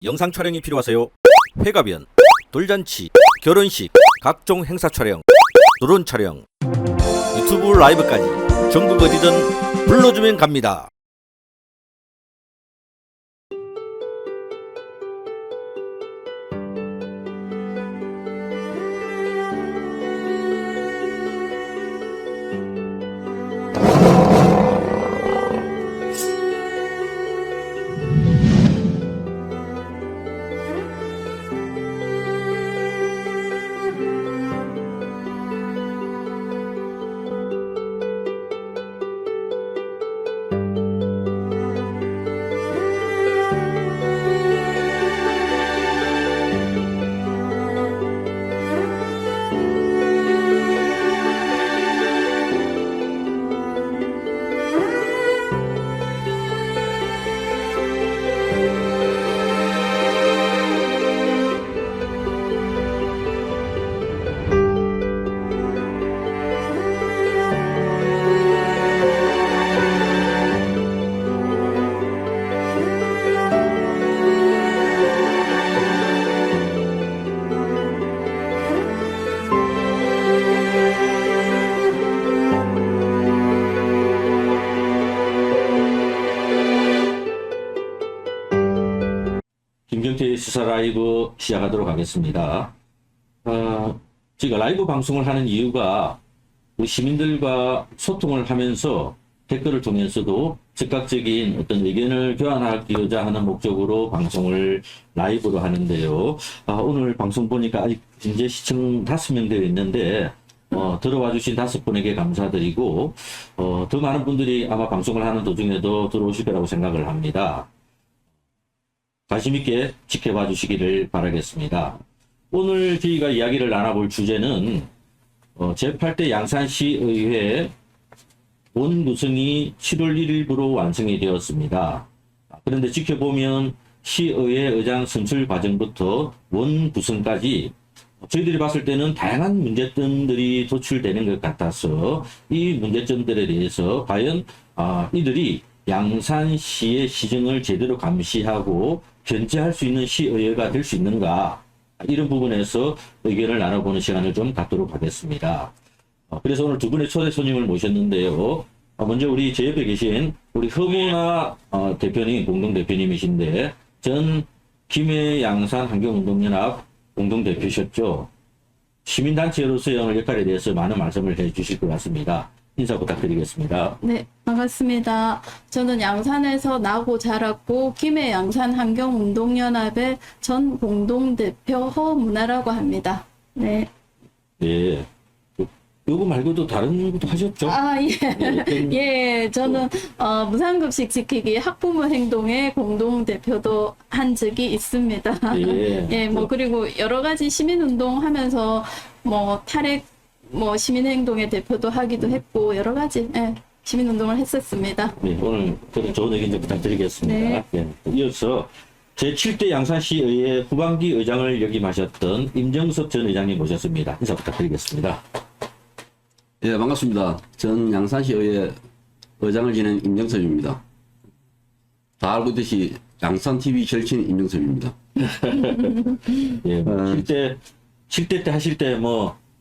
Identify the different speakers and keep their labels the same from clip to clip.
Speaker 1: 영상 촬영이 필요하세요? 회가변, 돌잔치, 결혼식, 각종 행사 촬영, 드론 촬영, 유튜브 라이브까지 전국 어디든 불러주면 갑니다.
Speaker 2: 김경태의 시사 라이브 시작하도록 하겠습니다. 제가 라이브 방송을 하는 이유가 우리 시민들과 소통을 하면서 댓글을 통해서도 즉각적인 어떤 의견을 교환하고자 하는 목적으로 방송을 라이브로 하는데요. 오늘 방송 보니까 아직 현재 시청 5명 되어 있는데 들어와 주신 5분에게 감사드리고 더 많은 분들이 아마 방송을 하는 도중에도 들어오실 거라고 생각을 합니다. 관심 있게 지켜봐 주시기를 바라겠습니다. 오늘 저희가 이야기를 나눠볼 주제는 제8대 양산시의회 원구성이 7월 1일부로 완성이 되었습니다. 그런데 지켜보면 시의회 의장 선출 과정부터 원구성까지 저희들이 봤을 때는 다양한 문제점들이 도출되는 것 같아서 이 문제점들에 대해서 과연 이들이 양산시의 시정을 제대로 감시하고 견제할 수 있는 시의회가 될 수 있는가, 이런 부분에서 의견을 나눠보는 시간을 좀 갖도록 하겠습니다. 그래서 오늘 두 분의 초대 손님을 모셨는데요. 먼저 우리 제 옆에 계신 우리 허문아 대표님, 공동대표님이신데 전 김해 양산 환경운동연합 공동대표셨죠. 시민단체로서의 오늘 역할에 대해서 많은 말씀을 해주실 것 같습니다. 인사 부탁드리겠습니다.
Speaker 3: 네, 반갑습니다. 저는 양산에서 나고 자랐고 김해 양산 환경운동연합의 전 공동대표 허문아라고 합니다. 네.
Speaker 2: 네. 요거 말고도 다른 것도 하셨죠?
Speaker 3: 예. 예, 저는 무상급식 지키기 학부모 행동의 공동대표도 한 적이 있습니다.
Speaker 2: 예.
Speaker 3: 예, 그리고 여러 가지 시민운동 하면서 탈핵 시민행동의 대표도 하기도 했고 여러 가지 시민운동을 했었습니다.
Speaker 2: 네, 오늘 그런 좋은 의견 좀 부탁드리겠습니다.
Speaker 3: 네.
Speaker 2: 네, 이어서 제7대 양산시의회 후반기 의장을 역임하셨던 임정섭 전 의장님 모셨습니다. 인사 부탁드리겠습니다.
Speaker 4: 예, 반갑습니다. 전 양산시의회 의장을 지낸 임정섭입니다. 다 알고 있듯이 양산TV 절친 임정섭입니다.
Speaker 2: 예, 7대 때 하실 때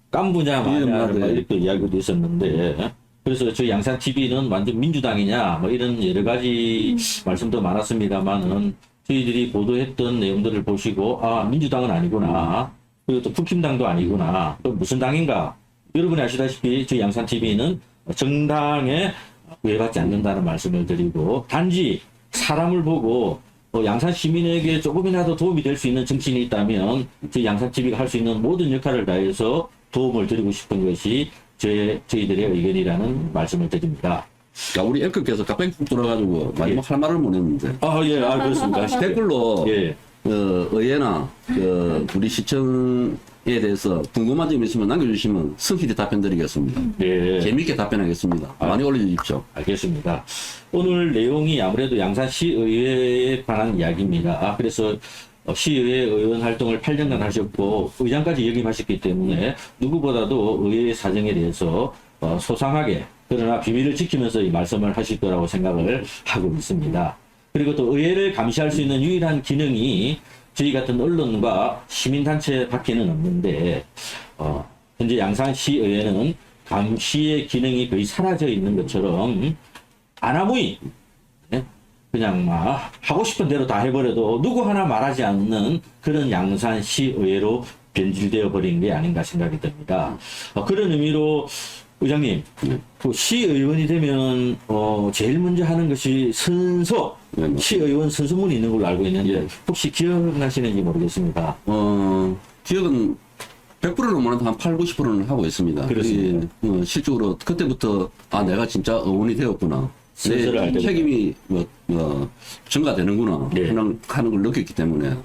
Speaker 2: 깐부냐 마냐 이렇게 이야기도 있었는데, 그래서 저희 양산TV는 완전 민주당이냐 이런 여러 가지 말씀도 많았습니다만은 저희들이 보도했던 내용들을 보시고 민주당은 아니구나, 그리고 또 국힘당도 아니구나, 또 무슨 당인가, 여러분이 아시다시피 저희 양산TV는 정당에 구애받지 않는다는 말씀을 드리고, 단지 사람을 보고 양산 시민에게 조금이라도 도움이 될 수 있는 정치인이 있다면 저희 양산TV가 할 수 있는 모든 역할을 다해서 도움을 드리고 싶은 것이 저희들의 의견이라는 말씀을 드립니다.
Speaker 4: 우리 앵커께서 갑자기 훅 들어가지고 마지막 할 말을 못 했는데.
Speaker 2: 예, 그렇습니다.
Speaker 4: 댓글로
Speaker 2: 예.
Speaker 4: 의회나 우리 시청에 대해서 궁금한 점 있으면 남겨주시면 성실히 답변 드리겠습니다.
Speaker 2: 예.
Speaker 4: 재미있게 답변하겠습니다. 많이 올려주십시오.
Speaker 2: 알겠습니다. 오늘 내용이 아무래도 양산시의회에 관한 이야기입니다. 그래서 시의회 의원 활동을 8년간 하셨고 의장까지 역임하셨기 때문에 누구보다도 의회의 사정에 대해서 소상하게, 그러나 비밀을 지키면서 이 말씀을 하실 거라고 생각을 하고 있습니다. 그리고 또 의회를 감시할 수 있는 유일한 기능이 저희 같은 언론과 시민단체밖에는 없는데 현재 양산시의회는 감시의 기능이 거의 사라져 있는 것처럼 아나무인 그냥 막 하고 싶은 대로 다 해버려도 누구 하나 말하지 않는 그런 양산시의회로 변질되어 버린 게 아닌가 생각이 듭니다. 그런 의미로 의장님, 그 시의원이 되면 제일 먼저 하는 것이 선서, 시의원 선서문이 있는 걸로 알고 있는데 혹시 기억나시는지 모르겠습니다.
Speaker 4: 기억은 100%는 못해도 한 8, 90%는 하고 있습니다.
Speaker 2: 그렇습니다.
Speaker 4: 실적으로 그때부터 내가 진짜 의원이 되었구나.
Speaker 2: 선서를 할
Speaker 4: 내
Speaker 2: 때부터.
Speaker 4: 책임이 증가되는구나
Speaker 2: 네.
Speaker 4: 하는 걸 느꼈기 때문에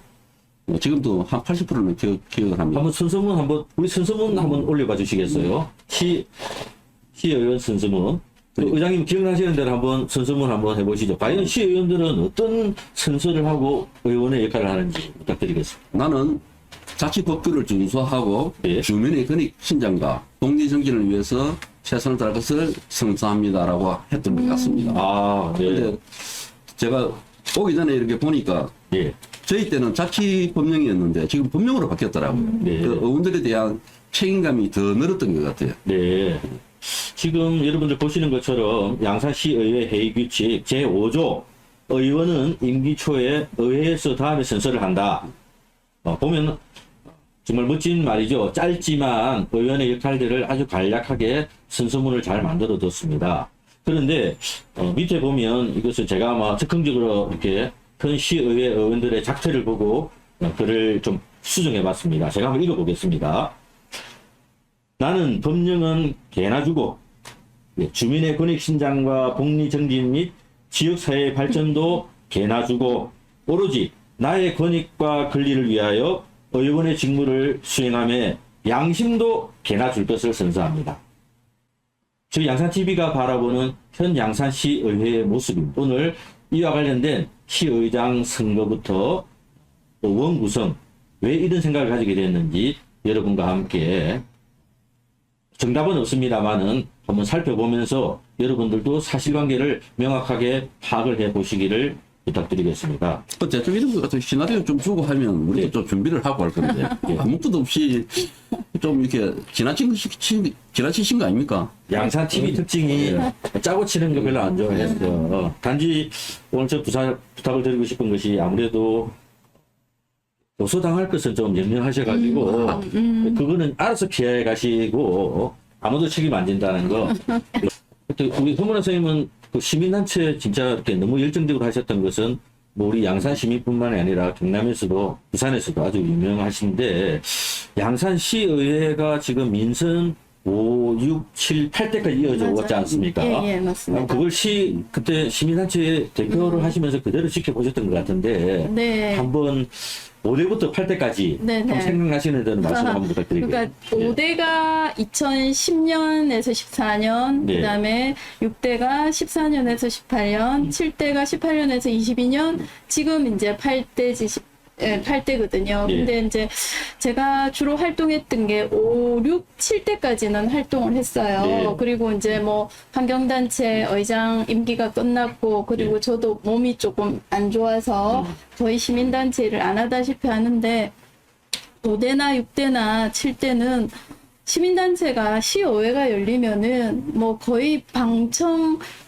Speaker 4: 지금도 한 80%는 기억을 합니다.
Speaker 2: 한번 선서문 우리 선서문 한번 올려봐 주시겠어요? 시의원 선서문. 그 의장님 기억나시는 대로 한번 선서문 한번 해보시죠. 과연 시의원들은 어떤 선서를 하고 의원의 역할을 하는지 부탁드리겠습니다.
Speaker 4: 나는 자치법규를 준수하고
Speaker 2: 예.
Speaker 4: 주민의 권익 신장과 독립정신을 위해서 최선을 다할 것을 선서합니다라고 했던 것 같습니다.
Speaker 2: 아, 네.
Speaker 4: 근데 제가 오기 전에 이렇게 보니까
Speaker 2: 예.
Speaker 4: 저희 때는 자치법령이었는데 지금 법령으로 바뀌었더라고요.
Speaker 2: 네.
Speaker 4: 그 의원들에 대한 책임감이 더 늘었던 것 같아요.
Speaker 2: 네. 지금 여러분들 보시는 것처럼 양산시의회 회의규칙 제5조 의원은 임기 초에 의회에서 다음에 선서를 한다. 보면 정말 멋진 말이죠. 짧지만 의원의 역할들을 아주 간략하게 선서문을 잘 만들어 뒀습니다. 그런데 밑에 보면 이것을 제가 아마 적극적으로 이렇게 큰 시의회 의원들의 작태를 보고 글을 좀 수정해 봤습니다. 제가 한번 읽어 보겠습니다. 나는 법령은 개나 주고 주민의 권익 신장과 복리 정진 및 지역사회의 발전도 개나 주고 오로지 나의 권익과 권리를 위하여 의원의 직무를 수행함에 양심도 개나 줄 것을 선서합니다. 저희 양산TV가 바라보는 현 양산시의회의 모습입니다. 오늘 이와 관련된 시의장 선거부터 의원 구성, 왜 이런 생각을 가지게 됐는지 여러분과 함께 정답은 없습니다만은 한번 살펴보면서 여러분들도 사실관계를 명확하게 파악을 해 보시기를 부탁드리겠습니다.
Speaker 4: 대충 이런 것 같은 시나리오 좀 주고 하면 우리도
Speaker 2: 네.
Speaker 4: 좀 준비를 하고 할 건데 아무것도 없이 좀 이렇게 지나치신 거 아닙니까?
Speaker 2: 양산 TV 특징이 짜고 치는 거 별로 안 좋아했어요. 단지 오늘 저 부탁을 드리고 싶은 것이 아무래도 고소당할 것을 좀 염려하셔가지고 그거는 알아서 피해 가시고 아무도 책임 안 진다는 거. 우리 허문화 선생님은 그 시민단체 진짜 이렇게 너무 열정적으로 하셨던 것은 뭐 우리 양산 시민뿐만이 아니라 경남에서도 부산에서도 아주 유명하신데 양산시의회가 지금 민선 5, 6, 7, 8대까지 이어져
Speaker 3: 맞아요.
Speaker 2: 왔지 않습니까?
Speaker 3: 예, 맞습니다.
Speaker 2: 그걸 그때 시민단체 대표를 하시면서 그대로 지켜보셨던 것 같은데
Speaker 3: 네.
Speaker 2: 한번 5대부터 8대까지
Speaker 3: 네, 네.
Speaker 2: 생각나시는 대로 말씀 한번 부탁드릴게요.
Speaker 3: 그러니까 5대가 2010년에서 14년,
Speaker 2: 네.
Speaker 3: 그다음에 6대가 14년에서 18년, 7대가 18년에서 22년, 지금 이제 8대거든요.
Speaker 2: 네.
Speaker 3: 근데 이제 제가 주로 활동했던 게 5, 6, 7대까지는 활동을 했어요.
Speaker 2: 네.
Speaker 3: 그리고 이제 뭐 환경단체 의장 임기가 끝났고, 그리고
Speaker 2: 네.
Speaker 3: 저도 몸이 조금 안 좋아서 거의 시민단체를 안 하다시피 하는데 5대나 6대나 7대는 시민단체가 시의회가 열리면은 뭐 거의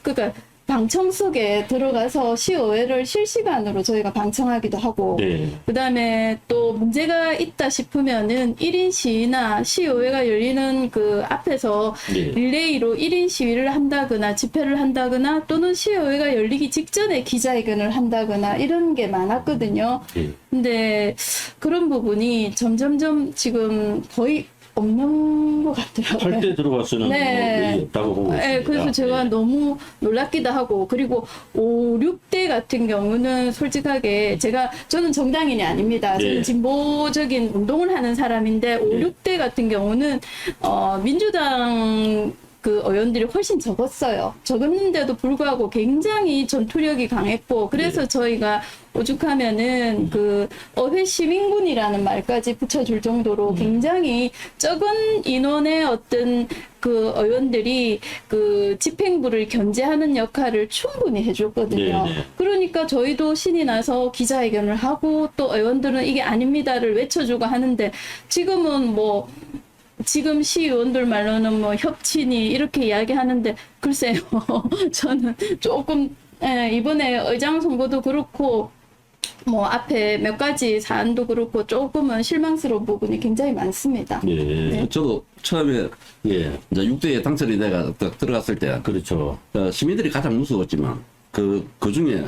Speaker 3: 그러니까 방청 속에 들어가서 시의회를 실시간으로 저희가 방청하기도 하고,
Speaker 2: 네.
Speaker 3: 그 다음에 또 문제가 있다 싶으면은 1인 시위나 시의회가 열리는 그 앞에서
Speaker 2: 네.
Speaker 3: 릴레이로 1인 시위를 한다거나 집회를 한다거나 또는 시의회가 열리기 직전에 기자회견을 한다거나 이런 게 많았거든요.
Speaker 2: 네.
Speaker 3: 근데 그런 부분이 점점점 지금 거의 없는 것 같더라고요.
Speaker 2: 8대 들어가서는
Speaker 3: 네.
Speaker 2: 뭐 거의 없다고 보고 있습니다.
Speaker 3: 네, 그래서 제가
Speaker 2: 네.
Speaker 3: 너무 놀랍기도 하고, 그리고 5, 6대 같은 경우는 솔직하게 저는 정당인이 아닙니다.
Speaker 2: 네.
Speaker 3: 저는 진보적인 운동을 하는 사람인데 5,
Speaker 2: 네.
Speaker 3: 6대 같은 경우는 민주당 그 의원들이 훨씬 적었어요. 적었는데도 불구하고 굉장히 전투력이 강했고, 그래서 저희가 오죽하면은 그 어회 시민군이라는 말까지 붙여줄 정도로 굉장히 적은 인원의 어떤 그 의원들이 그 집행부를 견제하는 역할을 충분히 해줬거든요.
Speaker 2: 네, 네.
Speaker 3: 그러니까 저희도 신이 나서 기자회견을 하고 또 의원들은 이게 아닙니다를 외쳐주고 하는데, 지금은 뭐 지금 시의원들 말로는 뭐 협친이 이렇게 이야기하는데, 글쎄요. 저는 조금 이번에 의장 선거도 그렇고 뭐 앞에 몇 가지 사안도 그렇고 조금은 실망스러운 부분이 굉장히 많습니다.
Speaker 2: 네.
Speaker 4: 저도 처음에
Speaker 2: 예.
Speaker 4: 이제 6대에 당선이 내가 딱 들어갔을 때
Speaker 2: 그렇죠.
Speaker 4: 시민들이 가장 무서웠지만 그 중에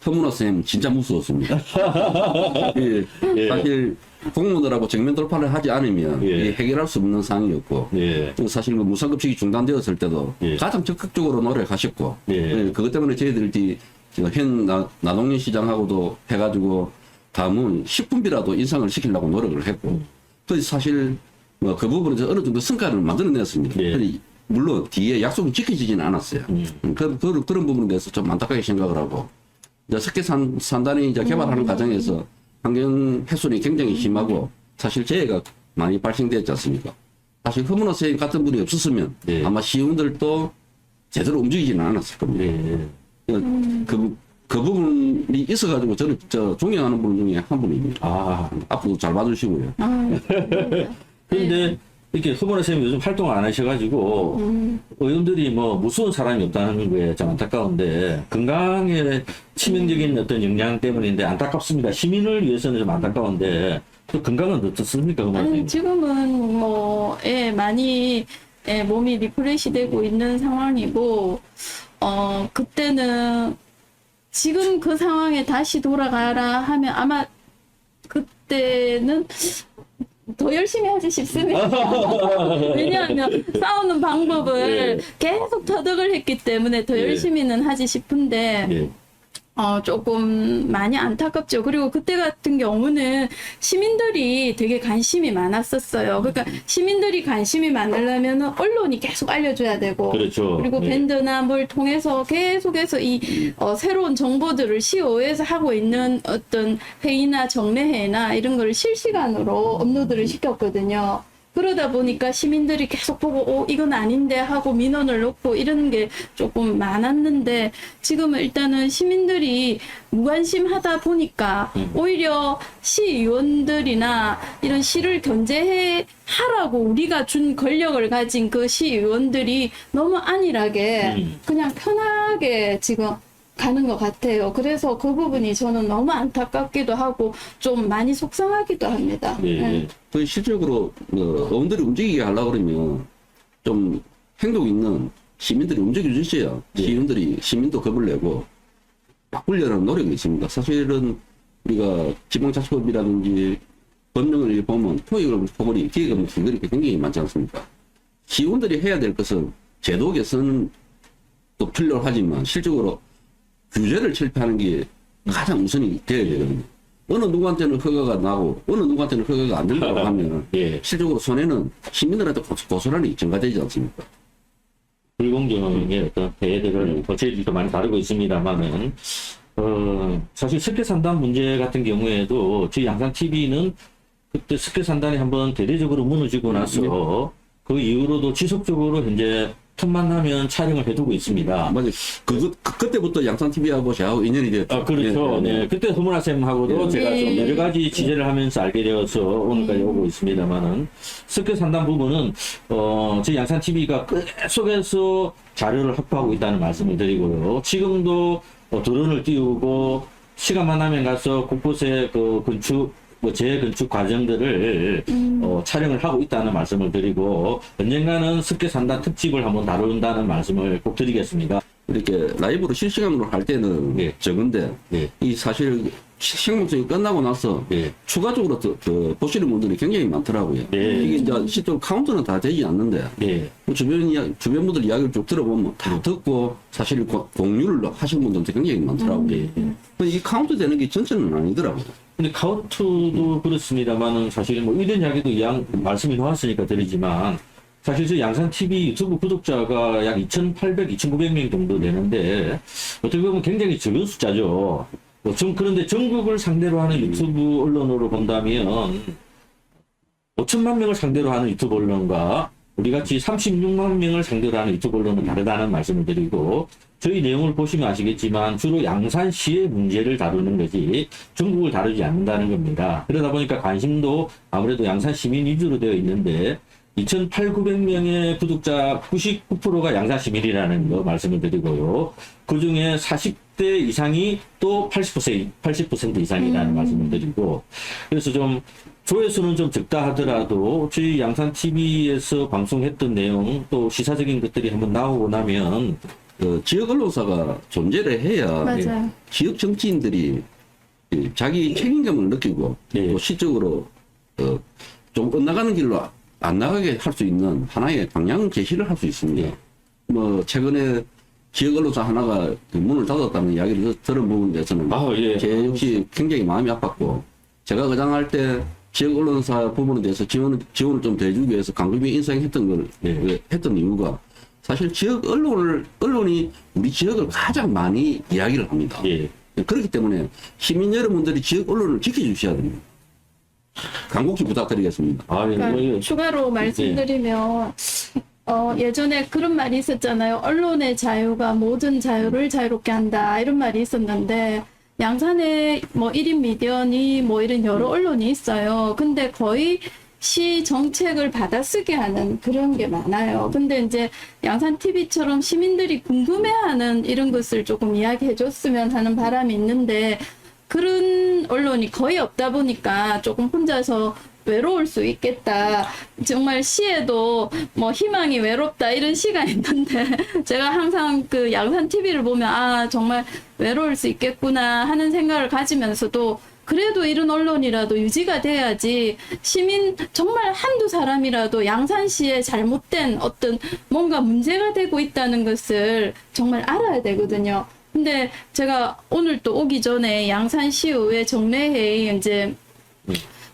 Speaker 4: 허문호 선생님 진짜 무서웠습니다. 예,
Speaker 2: 예.
Speaker 4: 사실 공무원들하고 정면 돌파를 하지 않으면
Speaker 2: 예.
Speaker 4: 이게 해결할 수 없는 상황이었고
Speaker 2: 예.
Speaker 4: 또 사실 그 무상급식이 중단되었을 때도
Speaker 2: 예.
Speaker 4: 가장 적극적으로 노력하셨고
Speaker 2: 예.
Speaker 4: 예, 그것 때문에 저희들이 현 나동리 시장하고도 해가지고 다음은 10분비라도 인상을 시키려고 노력을 했고 또 사실 뭐 그 부분에서 어느 정도 성과를 만들어냈습니다.
Speaker 2: 예.
Speaker 4: 근데 물론 뒤에 약속이 지켜지지는 않았어요. 그런 부분에 대해서 좀 안타깝게 생각을 하고 이제 석계산단이 이제 개발하는 과정에서 환경 훼손이 굉장히 심하고 사실 재해가 많이 발생되었지 않습니까? 사실 허문호 선생님 같은 분이 없었으면
Speaker 2: 예.
Speaker 4: 아마 시의원들도 제대로 움직이지는 않았을 겁니다.
Speaker 2: 예.
Speaker 4: 그 부분이 있어가지고 저는 존경하는 분 중에 한 분입니다.
Speaker 2: 아,
Speaker 4: 앞으로 잘 봐주시고요.
Speaker 2: 그런데 이렇게 허문호 선생님 요즘 활동을 안 하셔가지고 의원들이 뭐 무서운 사람이 없다는 게 좀 안타까운데 건강에 치명적인 어떤 영향 때문인데 안타깝습니다. 시민을 위해서는 좀 안타까운데 또 건강은 어떻습니까, 허문호
Speaker 3: 아니,
Speaker 2: 선생님?
Speaker 3: 지금은 뭐, 많이, 몸이 리프레시 되고 있는 상황이고, 그때는, 지금 그 상황에 다시 돌아가라 하면 아마 그때는 더 열심히 하지 싶습니다. 왜냐하면 싸우는 방법을 계속 터득을 했기 때문에 더
Speaker 2: 예.
Speaker 3: 열심히는 하지 싶은데,
Speaker 2: 예.
Speaker 3: 조금 많이 안타깝죠. 그리고 그때 같은 경우는 시민들이 되게 관심이 많았었어요. 그러니까 시민들이 관심이 많으려면 언론이 계속 알려줘야 되고,
Speaker 2: 그렇죠.
Speaker 3: 그리고
Speaker 2: 예.
Speaker 3: 밴드나 뭘 통해서 계속해서 이 새로운 정보들을 시의회에서 하고 있는 어떤 회의나 정례회나 이런 걸 실시간으로 업로드를 시켰거든요. 그러다 보니까 시민들이 계속 보고 이건 아닌데 하고 민원을 넣고 이런 게 조금 많았는데, 지금은 일단은 시민들이 무관심하다 보니까 오히려 시의원들이나 이런 시를 견제해 하라고 우리가 준 권력을 가진 그 시의원들이 너무 안일하게 그냥 편하게 지금 가는 것 같아요. 그래서 그 부분이 저는 너무 안타깝기도 하고 좀 많이 속상하기도 합니다.
Speaker 2: 예.
Speaker 3: 네.
Speaker 4: 그 실질적으로 의원들이 움직이게 하려고 그러면 좀 행동 있는 시민들이 움직여 주셔야 시민들이 시민도 겁을 내고 바꾸려는 노력이 있습니다. 사실은 우리가 지방자치법이라든지 법령을 보면 토익을 포괄이 기획업무 이렇게 굉장히 많지 않습니까? 시의원들이 해야 될 것은 제도 개선도 필요하지만 실적으로 규제를 철폐하는 게 가장 우선이 되어야 되거든요. 어느 누구한테는 허가가 나고 어느 누구한테는 허가가 안 된다고 하면
Speaker 2: 예.
Speaker 4: 실적으로 손해는 시민들한테 고스란히 전가되지 않습니까?
Speaker 2: 불공정의 어떤 대해들을 저희들도 많이 다루고 있습니다만은 사실 석계산단 문제 같은 경우에도 저희 양산 TV는 그때 석계산단이 한번 대대적으로 무너지고 나서 그 이후로도 지속적으로 현재 틈만 나면 촬영을 해두고 있습니다.
Speaker 4: 맞아요. 그때부터 양산TV하고 저하고 인연이 되었죠.
Speaker 2: 그렇죠. 네. 그때 허문화 쌤하고도 제가 좀 여러 가지 취재를 하면서 알게 되어서 오늘까지 오고 있습니다만은 석계산단 부분은 저희 양산TV가 계속해서 자료를 확보하고 있다는 말씀을 드리고요. 지금도 드론을 띄우고 시간만 나면 가서 곳곳에 그 재건축 과정들을 촬영을 하고 있다는 말씀을 드리고 언젠가는 석계산단 특집을 한번 다룬다는 말씀을 꼭 드리겠습니다.
Speaker 4: 이렇게 라이브로 실시간으로 할 때는
Speaker 2: 예.
Speaker 4: 적은데
Speaker 2: 예.
Speaker 4: 이 사실 생방송이 끝나고 나서
Speaker 2: 예.
Speaker 4: 추가적으로 보시는 분들이 굉장히 많더라고요.
Speaker 2: 예.
Speaker 4: 이게 이제 실제로 카운트는 다 되지 않는데
Speaker 2: 예.
Speaker 4: 주변 분들 이야기를 쭉 들어보면 다 듣고 사실 공유를 하신 분들도 굉장히 많더라고요. 이 카운트 되는 게 전체는 아니더라고요.
Speaker 2: 근데 카운트도 그렇습니다만은 사실 뭐 이런 이야기도 말씀이 나왔으니까 드리지만 사실 저 양산TV 유튜브 구독자가 약 2,800, 2,900명 정도 되는데, 어떻게 보면 굉장히 적은 숫자죠. 그런데 전국을 상대로 하는 유튜브 언론으로 본다면, 5천만 명을 상대로 하는 유튜브 언론과 우리 같이 36만 명을 상대로 하는 유튜브 언론은 다르다는 말씀을 드리고, 저희 내용을 보시면 아시겠지만 주로 양산시의 문제를 다루는 거지 전국을 다루지 않는다는 겁니다. 그러다 보니까 관심도 아무래도 양산 시민 위주로 되어 있는데 2,800~900명의 구독자 99%가 양산 시민이라는 거 말씀을 드리고요. 그 중에 40대 이상이 또 80% 이상이라는 말씀을 드리고, 그래서 좀 조회수는 좀 적다 하더라도 저희 양산TV에서 방송했던 내용 또 시사적인 것들이 한번 나오고 나면
Speaker 4: 지역 언론사가 존재를 해야
Speaker 3: 맞아요.
Speaker 4: 지역 정치인들이 자기 책임감을 느끼고
Speaker 2: 네.
Speaker 4: 또 시적으로 좀 엇나가는 길로 안 나가게 할 수 있는 하나의 방향 제시를 할 수 있습니다.
Speaker 2: 네.
Speaker 4: 뭐 최근에 지역 언론사 하나가 그 문을 닫았다는 이야기를 들은 부분에 대해서는
Speaker 2: 예.
Speaker 4: 제 역시 굉장히 마음이 아팠고, 제가 의장할 때 지역 언론사 부분에 대해서 지원을 좀 대주기 위해서 강금이 인상했던 걸
Speaker 2: 네.
Speaker 4: 했던 이유가 사실 지역 언론이 우리 지역을 가장 많이 이야기를 합니다.
Speaker 2: 예.
Speaker 4: 그렇기 때문에 시민 여러분들이 지역 언론을 지켜주셔야 됩니다. 간곡히 부탁드리겠습니다.
Speaker 2: 예.
Speaker 3: 그러니까 추가로 말씀드리면 예전에 그런 말이 있었잖아요. 언론의 자유가 모든 자유를 자유롭게 한다, 이런 말이 있었는데, 양산에 뭐 1인 미디어니 뭐 이런 여러 언론이 있어요. 근데 거의 시 정책을 받아쓰게 하는 그런 게 많아요. 근데 이제 양산TV처럼 시민들이 궁금해하는 이런 것을 조금 이야기해 줬으면 하는 바람이 있는데, 그런 언론이 거의 없다 보니까 조금 혼자서 외로울 수 있겠다. 정말 시에도 뭐 희망이 외롭다, 이런 시가 있는데, 제가 항상 그 양산TV를 보면 정말 외로울 수 있겠구나 하는 생각을 가지면서도, 그래도 이런 언론이라도 유지가 돼야지 시민 정말 한두 사람이라도 양산시에 잘못된 어떤 뭔가 문제가 되고 있다는 것을 정말 알아야 되거든요. 근데 제가 오늘 또 오기 전에 양산시의회 정례회의 이제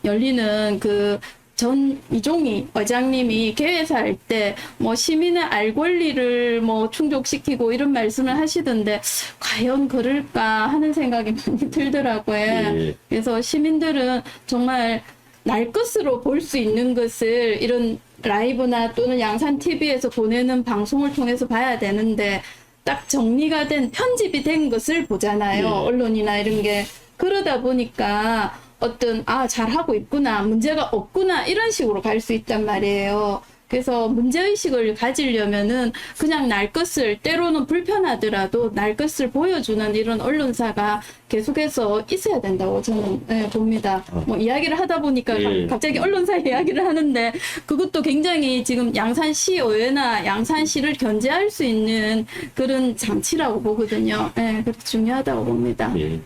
Speaker 3: 열리는 그 전 이종희 의장님이 개회사할 때 뭐 시민의 알 권리를 뭐 충족시키고 이런 말씀을 하시던데, 과연 그럴까 하는 생각이 많이 들더라고요.
Speaker 2: 예.
Speaker 3: 그래서 시민들은 정말 날 것으로 볼 수 있는 것을 이런 라이브나 또는 양산TV에서 보내는 방송을 통해서 봐야 되는데, 딱 정리가 된, 편집이 된 것을 보잖아요.
Speaker 2: 네.
Speaker 3: 언론이나 이런 게. 그러다 보니까 어떤 잘하고 있구나, 문제가 없구나, 이런 식으로 갈 수 있단 말이에요. 그래서 문제의식을 가지려면은 그냥 날 것을, 때로는 불편하더라도 날 것을 보여주는 이런 언론사가 계속해서 있어야 된다고 저는 봅니다. 뭐 이야기를 하다 보니까
Speaker 2: 예.
Speaker 3: 갑자기 언론사 이야기를 하는데, 그것도 굉장히 지금 양산시의회나 양산시를 견제할 수 있는 그런 장치라고 보거든요. 그렇게 중요하다고 봅니다.
Speaker 2: 예.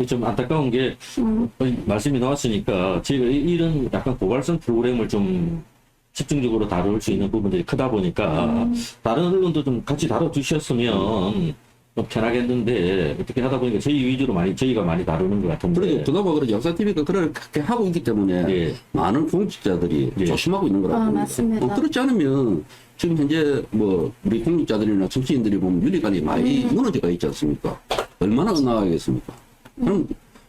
Speaker 2: 좀 안타까운 게 말씀이 나왔으니까 저희가 이런 약간 고갈성 프로그램을 좀 집중적으로 다룰 수 있는 부분들이 크다 보니까 다른 언론도 좀 같이 다뤄주셨으면 좀 편하겠는데, 어떻게 하다 보니까 저희 위주로 저희가 많이 다루는 것 같은데.
Speaker 4: 그래도 그나마 그래 양산TV가 그렇게 하고 있기 때문에
Speaker 2: 예.
Speaker 4: 많은 공직자들이
Speaker 2: 예.
Speaker 4: 조심하고 있는 거라고 봅니다.
Speaker 3: 맞습니다.
Speaker 4: 그렇지 않으면 지금 현재 뭐 우리 공직자들이나 정치인들이 보면 윤리관이 많이 무너져가 있지 않습니까? 얼마나 엇나가겠습니까? 그럼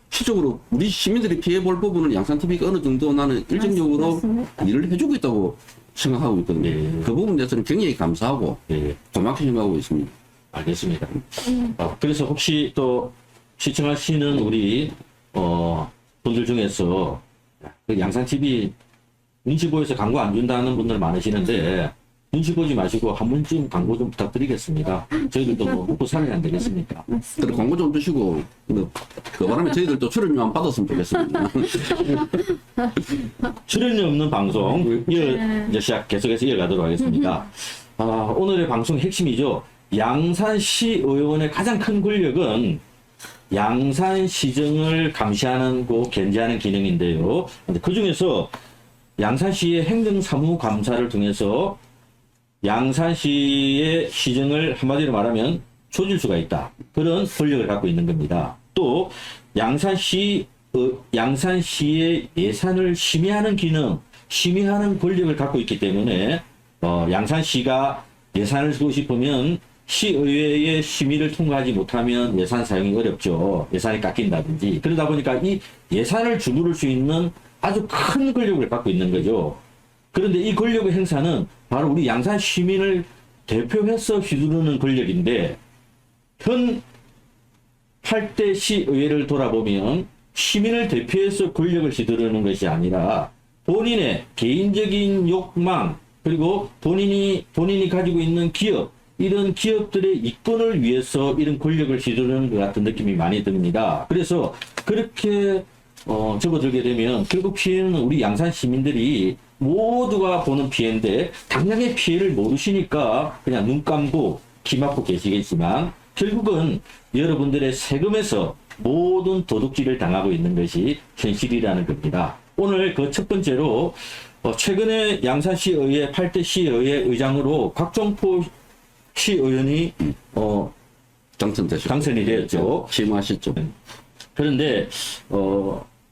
Speaker 4: 실적으로 우리 시민들이 피해볼 부분은 양산TV가 어느 정도 나는 일정적으로
Speaker 3: 맞습니다.
Speaker 4: 일을 해주고 있다고 생각하고 있거든요.
Speaker 2: 예.
Speaker 4: 그 부분에 대해서는 굉장히 감사하고
Speaker 2: 예.
Speaker 4: 고맙게 생각하고 있습니다.
Speaker 2: 알겠습니다. 그래서 혹시 또 시청하시는 우리 분들 중에서 그 양산TV 눈치 보여서 광고 안 준다는 분들 많으시는데, 눈치 보지 마시고 한 번쯤 광고 좀 부탁드리겠습니다. 저희들도 뭐 먹고 살아야 안 되겠습니까?
Speaker 4: 그래 광고 좀 주시고 그 바람에 저희들도 출연료 안 받았으면 좋겠습니다.
Speaker 2: 출연료 없는 방송 이제 계속해서 이어가도록 하겠습니다. 오늘의 방송의 핵심이죠. 양산시 의원의 가장 큰 권력은 양산시정을 감시하는 고 견제하는 기능인데요. 그 중에서 양산시의 행정사무감사를 통해서 양산시의 시정을 한마디로 말하면 조질 수가 있다. 그런 권력을 갖고 있는 겁니다. 또 양산시의 예산을 심의하는 기능, 심의하는 권력을 갖고 있기 때문에 양산시가 예산을 쓰고 싶으면 시의회의 심의를 통과하지 못하면 예산 사용이 어렵죠. 예산이 깎인다든지. 그러다 보니까 이 예산을 주무를 수 있는 아주 큰 권력을 갖고 있는 거죠. 그런데 이 권력의 행사는 바로 우리 양산 시민을 대표해서 휘두르는 권력인데, 현 8대 시의회를 돌아보면 시민을 대표해서 권력을 휘두르는 것이 아니라 본인의 개인적인 욕망, 그리고 본인이 가지고 있는 기업, 이런 기업들의 이권을 위해서 이런 권력을 휘두르는 것 같은 느낌이 많이 듭니다. 그래서 그렇게 접어들게 되면 결국 피해는 우리 양산 시민들이 모두가 보는 피해인데, 당장의 피해를 모르시니까 그냥 눈 감고 귀 막고 계시겠지만 결국은 여러분들의 세금에서 모든 도둑질을 당하고 있는 것이 현실이라는 겁니다. 오늘 그 첫 번째로 최근에 양산시의회 8대 시의회 의장으로 곽종포 시의원이 당선이 되었죠.
Speaker 4: 심하셨죠.
Speaker 2: 그런데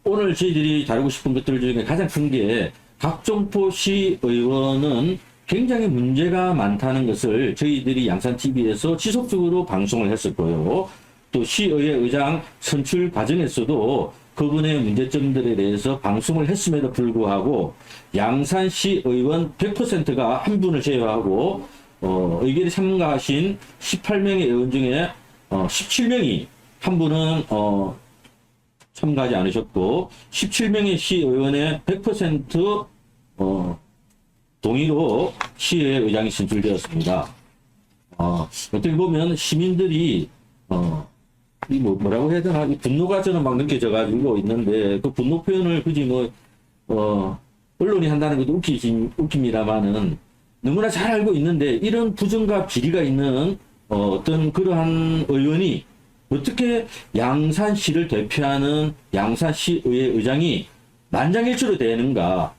Speaker 2: 오늘 저희들이 다루고 싶은 것들 중에 가장 큰 게, 곽종포 시의원은 굉장히 문제가 많다는 것을 저희들이 양산TV에서 지속적으로 방송을 했었고요. 또 시의회 의장 선출 과정에서도 그분의 문제점들에 대해서 방송을 했음에도 불구하고 양산시 의원 100%가 한 분을 제외하고 의결에 참가하신 18명의 의원 중에 17명이, 한 분은 참가하지 않으셨고 17명의 시의원의 100% 동의로 시의회 의장이 선출되었습니다. 어떻게 보면 시민들이 이 뭐라고 해야 되나, 이 분노가 저는 막 느껴져 가지고 있는데, 그 분노 표현을 굳이 언론이 한다는 것도 웃깁니다만은 너무나 잘 알고 있는데, 이런 부정과 비리가 있는 어떤 그러한 의원이 어떻게 양산시를 대표하는 양산시의회 의장이 만장일치로 되는가.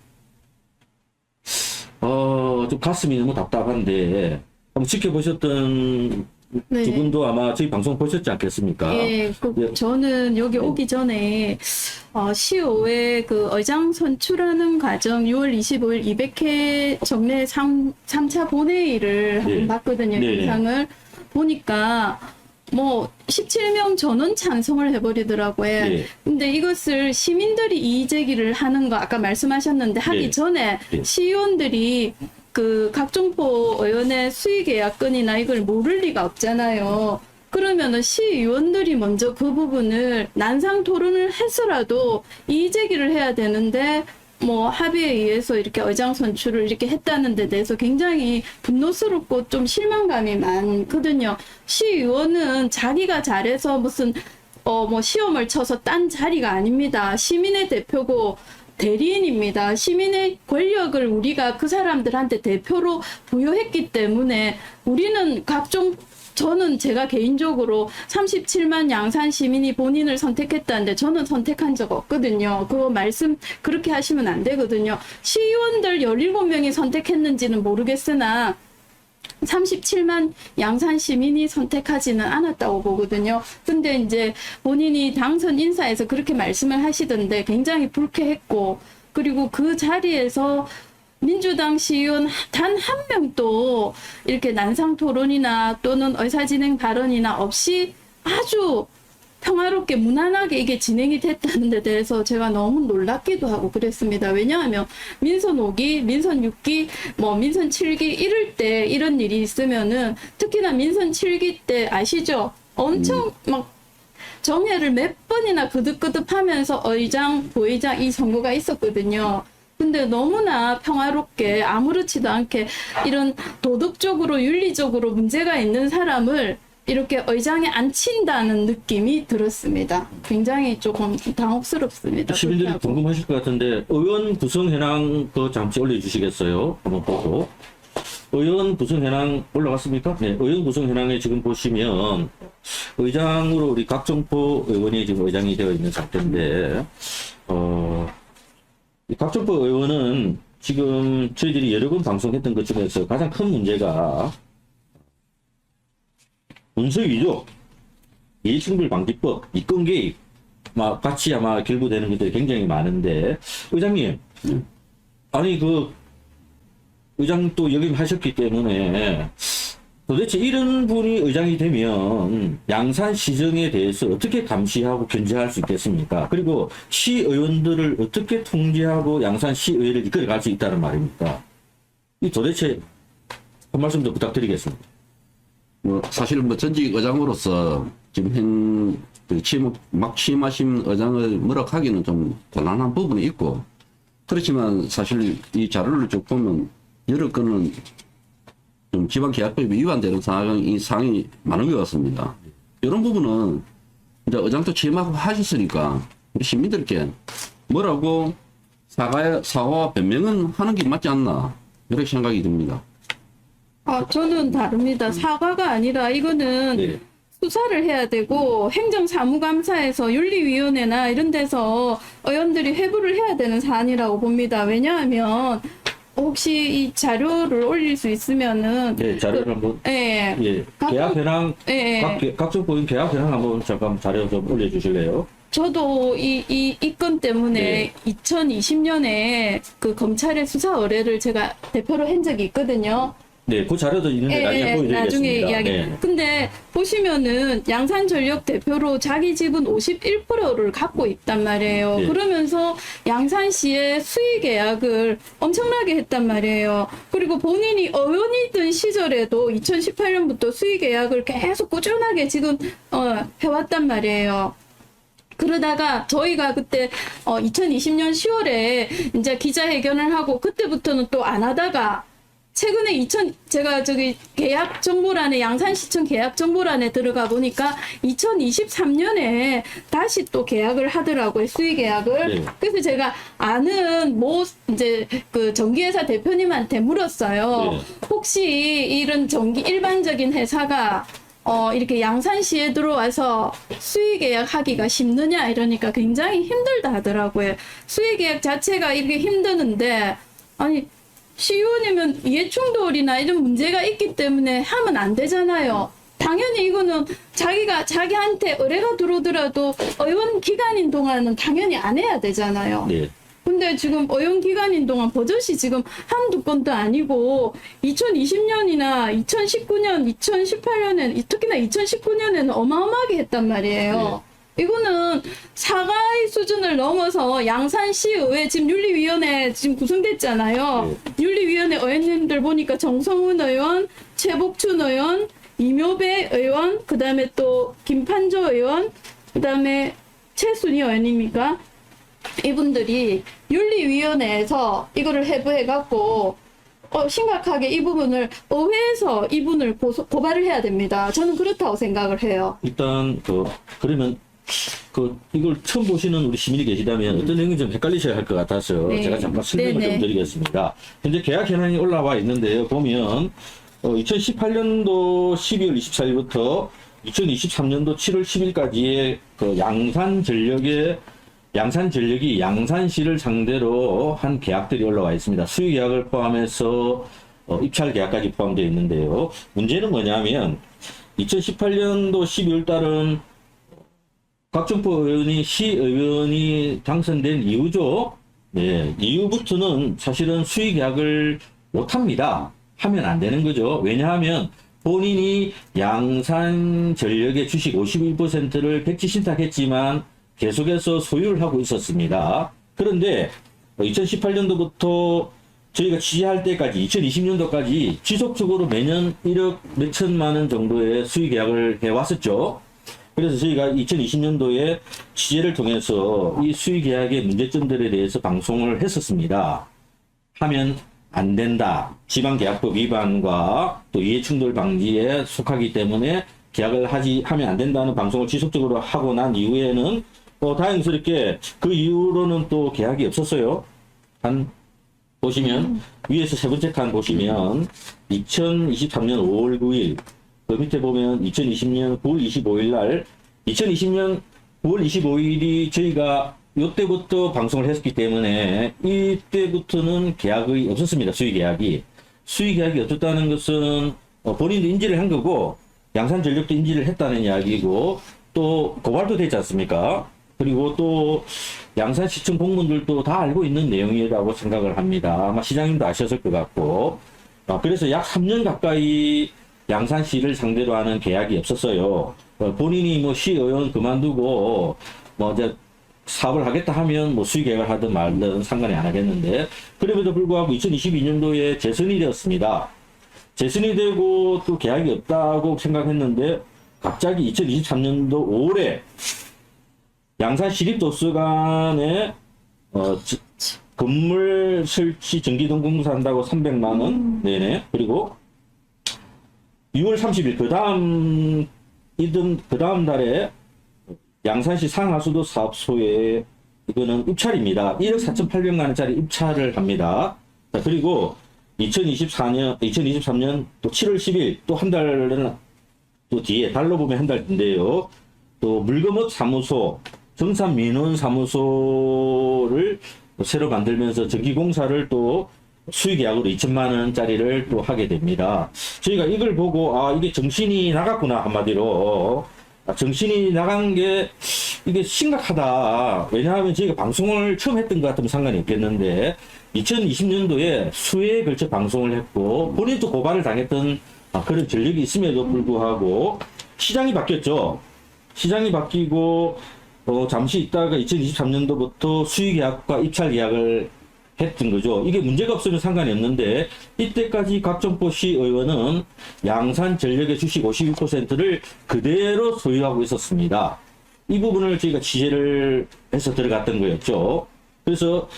Speaker 2: 좀 가슴이 너무 답답한데, 한번 지켜보셨던
Speaker 3: 네.
Speaker 2: 두 분도 아마 저희 방송 보셨지 않겠습니까?
Speaker 3: 예, 저는 여기 오기 전에 시의회 그 의장 선출하는 과정 6월 25일 200회 정례 3차 본회의를 한번 봤거든요.
Speaker 2: 네.
Speaker 3: 영상을 보니까 17명 전원 찬성을 해버리더라고요.
Speaker 2: 네.
Speaker 3: 근데 이것을 시민들이 이의 제기를 하는 거 아까 말씀하셨는데 하기
Speaker 2: 네.
Speaker 3: 전에
Speaker 2: 네.
Speaker 3: 시의원들이 그 각종포 의원의 수의계약건이나 이걸 모를 리가 없잖아요. 그러면은 시의원들이 먼저 그 부분을 난상 토론을 해서라도 이의 제기를 해야 되는데, 합의에 의해서 이렇게 의장 선출을 이렇게 했다는 데 대해서 굉장히 분노스럽고 좀 실망감이 많거든요. 시의원은 자기가 잘해서 무슨 시험을 쳐서 딴 자리가 아닙니다. 시민의 대표고 대리인입니다. 시민의 권력을 우리가 그 사람들한테 대표로 부여했기 때문에 우리는 저는 제가 개인적으로 37만 양산 시민이 본인을 선택했다는데 저는 선택한 적 없거든요. 그거 말씀 그렇게 하시면 안 되거든요. 시의원들 17명이 선택했는지는 모르겠으나 37만 양산 시민이 선택하지는 않았다고 보거든요. 근데 이제 본인이 당선 인사에서 그렇게 말씀을 하시던데 굉장히 불쾌했고, 그리고 그 자리에서 민주당 시의원 단 한 명도 이렇게 난상 토론이나 또는 의사진행 발언이나 없이 아주 평화롭게 무난하게 이게 진행이 됐다는 데 대해서 제가 너무 놀랍기도 하고 그랬습니다. 왜냐하면 민선 5기, 민선 6기, 민선 7기 이럴 때 이런 일이 있으면은, 특히나 민선 7기 때 아시죠? 엄청 막 정회를 몇 번이나 그득그득 하면서 의장, 부의장 이 선거가 있었거든요. 근데 너무나 평화롭게 아무렇지도 않게 이런 도덕적으로 윤리적으로 문제가 있는 사람을 이렇게 의장에 앉힌다는 느낌이 들었습니다. 굉장히 조금 당혹스럽습니다.
Speaker 2: 시민들이
Speaker 3: 그렇게 하고.
Speaker 2: 궁금하실 것 같은데, 의원 구성 현황 그 잠시 올려주시겠어요? 한번 보고. 의원 구성 현황 올라갔습니까? 네, 의원 구성 현황에 지금 보시면 의장으로 우리 곽종포 의원이 지금 의장이 되어 있는 상태인데, 이 곽종포 의원은 지금 저희들이 여러 번 방송했던 것 중에서 가장 큰 문제가 문서 위조, 이해충돌방지법, 이권 개입, 같이 아마 결부되는 것들이 굉장히 많은데, 의장님, 아니 의장 또 역임하셨기 때문에 도대체 이런 분이 의장이 되면 양산시정에 대해서 어떻게 감시하고 견제할 수 있겠습니까? 그리고 시의원들을 어떻게 통제하고 양산시의회를 이끌어갈 수 있다는 말입니까? 이 도대체 한 말씀 더 부탁드리겠습니다.
Speaker 4: 뭐 사실 뭐 전직 의장으로서 지금 막 취임하신 의장을 뭐라 하기는 좀 곤란한 부분이 있고, 그렇지만 사실 이 자료를 쭉 보면 여러 건은 좀 지방계약법이 위반되는 상황이 많은 것 같습니다. 이런 부분은 이제 의장도 취임하고 하셨으니까 우리 시민들께 뭐라고 사과와 변명은 하는 게 맞지 않나, 이렇게 생각이 듭니다.
Speaker 3: 저는 다릅니다. 사과가 아니라 이거는
Speaker 2: 네.
Speaker 3: 수사를 해야 되고 행정사무감사에서 윤리위원회나 이런 데서 의원들이 회부를 해야 되는 사안이라고 봅니다. 왜냐하면 혹시 이 자료를 올릴 수 있으면은
Speaker 2: 네, 자료를 한번.
Speaker 3: 예.
Speaker 2: 예. 계약 현황,
Speaker 3: 예.
Speaker 2: 각종 보인 계약 현황 한번 잠깐 자료 좀 올려주실래요?
Speaker 3: 저도 이 건 때문에
Speaker 2: 네.
Speaker 3: 2020년에 그 검찰의 수사 의뢰를 제가 대표로 한 적이 있거든요.
Speaker 2: 네, 그 자료도 있는데 나중에 보여드리겠습니다.
Speaker 3: 나중에 이야기.
Speaker 2: 네.
Speaker 3: 근데 보시면은 양산전력 대표로 자기 지분 51%를 갖고 있단 말이에요.
Speaker 2: 네.
Speaker 3: 그러면서 양산시의 수의 계약을 엄청나게 했단 말이에요. 그리고 본인이 의원이던 시절에도 2018년부터 수의 계약을 계속 꾸준하게 지금 해왔단 말이에요. 그러다가 저희가 그때 2020년 10월에 이제 기자회견을 하고 그때부터는 또 안 하다가 최근에 제가 저기 계약 정보란에 양산시청 계약 정보란에 들어가 보니까 2023년에 다시 또 계약을 하더라고요. 수의 계약을.
Speaker 2: 네.
Speaker 3: 그래서 제가 아는 이제 그 전기회사 대표님한테 물었어요.
Speaker 2: 네.
Speaker 3: 혹시 이런 일반적인 회사가 이렇게 양산시에 들어와서 수의 계약하기가 쉽느냐 이러니까 굉장히 힘들다 하더라고요. 수의 계약 자체가 이렇게 힘드는데 아니 시의원이면 이해충돌이나 이런 문제가 있기 때문에 하면 안 되잖아요. 당연히 이거는 자기한테 의뢰가 들어오더라도 의원 기간인 동안은 당연히 안 해야 되잖아요.
Speaker 2: 네.
Speaker 3: 근데 지금 의원 기간인 동안 버젓이 지금 한두 건도 아니고 2020년이나 2019년, 2018년에는 특히나 2019년에는 어마어마하게 했단 말이에요. 이거는 사과의 수준을 넘어서 양산시의회 지금 윤리위원회 지금 구성됐잖아요. 윤리위원회 의원님들 보니까 정성훈 의원, 최복춘 의원, 이묘배 의원, 그 다음에 또 김판조 의원, 그 다음에 최순희 의원입니까? 이분들이 윤리위원회에서 이거를 해부해갖고 심각하게 이 부분을 의회에서 이분을 고발을 해야 됩니다. 저는 그렇다고 생각을 해요.
Speaker 2: 일단 그러면 이걸 처음 보시는 우리 시민이 계시다면 어떤 내용이 좀 헷갈리셔야 할 것 같아서
Speaker 3: 네.
Speaker 2: 제가 잠깐 설명을
Speaker 3: 네네.
Speaker 2: 좀 드리겠습니다. 현재 계약 현황이 올라와 있는데요. 보면 2018년도 12월 24일부터 2023년도 7월 10일까지의 그 양산전력이 양산시를 상대로 한 계약들이 올라와 있습니다. 수의 계약을 포함해서 입찰 계약까지 포함되어 있는데요. 문제는 뭐냐면 2018년도 12월 달은 곽정포 의원이 시의원이 당선된 이후죠. 네, 이후부터는 사실은 수의 계약을 못합니다. 하면 안 되는 거죠. 왜냐하면 본인이 양산전력의 주식 51%를 백지 신탁했지만 계속해서 소유를 하고 있었습니다. 그런데 2018년도부터 저희가 취재할 때까지 2020년도까지 지속적으로 매년 1억 몇천만 원 정도의 수의 계약을 해왔었죠. 그래서 저희가 2020년도에 취재를 통해서 이 수의 계약의 문제점들에 대해서 방송을 했었습니다. 하면 안 된다. 지방계약법 위반과 또 이해충돌 방지에 속하기 때문에 계약을 하면 안 된다는 방송을 지속적으로 하고 난 이후에는 다행스럽게 그 이후로는 또 계약이 없었어요. 보시면 위에서 세 번째 칸 보시면 2023년 5월 9일 그 밑에 보면 2020년 9월 25일 날 2020년 9월 25일이 저희가 이때부터 방송을 했기 때문에 이때부터는 계약이 없었습니다. 수의 계약이 없었다는 것은 본인도 인지를 한 거고 양산전력도 인지를 했다는 이야기고 또 고발도 되지 않습니까? 그리고 또 양산시청 공무원들도 다 알고 있는 내용이라고 생각을 합니다. 아마 시장님도 아셨을 것 같고, 그래서 약 3년 가까이 양산시를 상대로 하는 계약이 없었어요. 본인이 뭐 시의원 그만두고 뭐 이제 사업을 하겠다 하면 뭐 수의 계약을 하든 말든 상관이 안 하겠는데, 그럼에도 불구하고 2022년도에 재선이 되었습니다. 재선이 되고 또 계약이 없다고 생각했는데 갑자기 2023년도 5월에 양산시립도서관에 건물 설치 전기등 공사한다고 300만 원 내내, 그리고 6월 30일 그 다음 달에 양산시 상하수도 사업소에 이거는 입찰입니다. 1억 4,800만 원짜리 입찰을 합니다. 자, 그리고 2023년 또 7월 10일 또 한 달은 또 뒤에 달로 보면 한 달 뒤인데요. 또 물금업 사무소 정산민원사무소를 새로 만들면서 전기공사를 또 수의계약으로 2천만 원짜리를 또 하게 됩니다. 저희가 이걸 보고 이게 정신이 나갔구나, 한마디로. 정신이 나간 게 이게 심각하다. 왜냐하면 저희가 방송을 처음 했던 것 같으면 상관이 없겠는데 2020년도에 수회에 걸쳐 방송을 했고 본인도 고발을 당했던 그런 전력이 있음에도 불구하고 시장이 바뀌었죠. 시장이 바뀌고 잠시 있다가 2023년도부터 수의계약과 입찰계약을 했던 거죠. 이게 문제가 없으면 상관이 없는데 이때까지 각정포 시의원은 양산전력의 주식 51%를 그대로 소유하고 있었습니다. 이 부분을 저희가 취재를 해서 들어갔던 거였죠. 그래서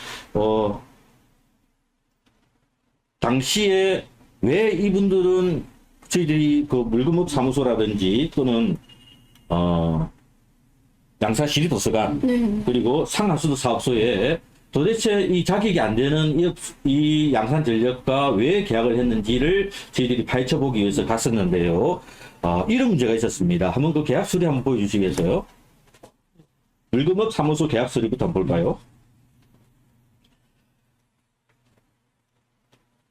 Speaker 2: 당시에 왜 이분들은 저희들이 그 물금업 사무소라든지 또는 양산시립도서관
Speaker 3: 네.
Speaker 2: 그리고 상하수도 사업소에 도대체 이 자격이 안 되는 이 양산전력과 왜 계약을 했는지를 저희들이 파헤쳐보기 위해서 갔었는데요. 이런 문제가 있었습니다. 한번 그 계약 서류 한번 보여주시겠어요? 물금업 사무소 계약 서류부터 한번 볼까요?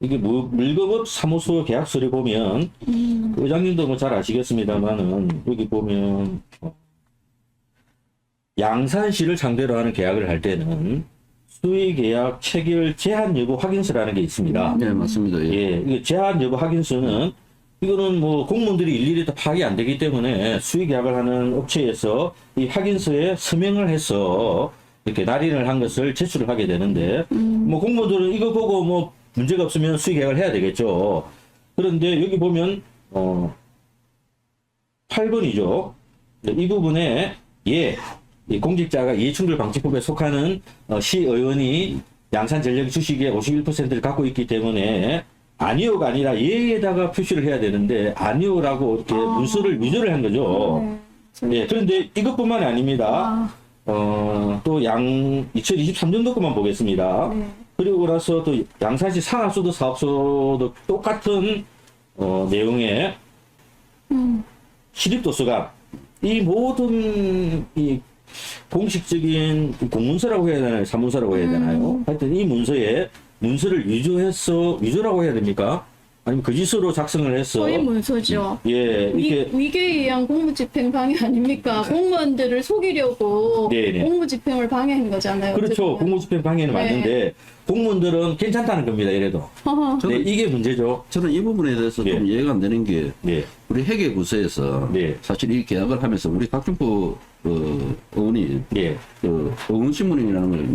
Speaker 2: 이게 물금업 사무소 계약 서류 보면 그 의장님도 뭐 잘 아시겠습니다만은 여기 보면 양산시를 상대로 하는 계약을 할 때는 수의계약 체결 제한 여부 확인서라는 게 있습니다.
Speaker 4: 네, 맞습니다. 예.
Speaker 2: 예, 이게 제한 여부 확인서는 이거는 뭐 공무원들이 일일이 다 파악이 안 되기 때문에 수의계약을 하는 업체에서 이 확인서에 서명을 해서 이렇게 날인을 한 것을 제출을 하게 되는데 뭐 공무원들은 이거 보고 뭐 문제가 없으면 수의계약을 해야 되겠죠. 그런데 여기 보면 8번이죠. 이 부분에 이 공직자가 이해충돌방지법에 속하는 시의원이 양산전력 주식의 51%를 갖고 있기 때문에 아니오가 아니라 예에다가 표시를 해야 되는데 아니오라고 이렇게 문서를 위조를 한 거죠. 네, 그런데 이것뿐만이 아닙니다. 또 2023년도 것만 보겠습니다.
Speaker 3: 네.
Speaker 2: 그리고 나서 또 양산시 상하수도 사업소도 똑같은 내용의 시립도서관 이 모든 이 공식적인 공문서라고 해야 되나요? 사문서라고 해야 되나요? 하여튼 이 문서를 위조라고 해야 됩니까? 아니면 거짓으로 작성을 해서
Speaker 3: 소위 문서죠.
Speaker 2: 예, 이게
Speaker 3: 위계에 의한 공무집행 방해 아닙니까? 공무원들을 속이려고
Speaker 2: 네네.
Speaker 3: 공무집행을 방해한 거잖아요.
Speaker 2: 그렇죠.
Speaker 3: 어쨌든.
Speaker 2: 공무집행 방해는
Speaker 3: 네.
Speaker 2: 맞는데 공무원들은 괜찮다는 겁니다. 이래도.
Speaker 3: 허허.
Speaker 2: 네, 이게 문제죠.
Speaker 4: 저는 이 부분에 대해서
Speaker 2: 예.
Speaker 4: 좀 이해가 안 되는 게
Speaker 2: 네.
Speaker 4: 우리 회계부서에서
Speaker 2: 네.
Speaker 4: 사실 이 계약을 하면서 우리 각정부 의원이
Speaker 2: 예.
Speaker 4: 의원신문이라는 걸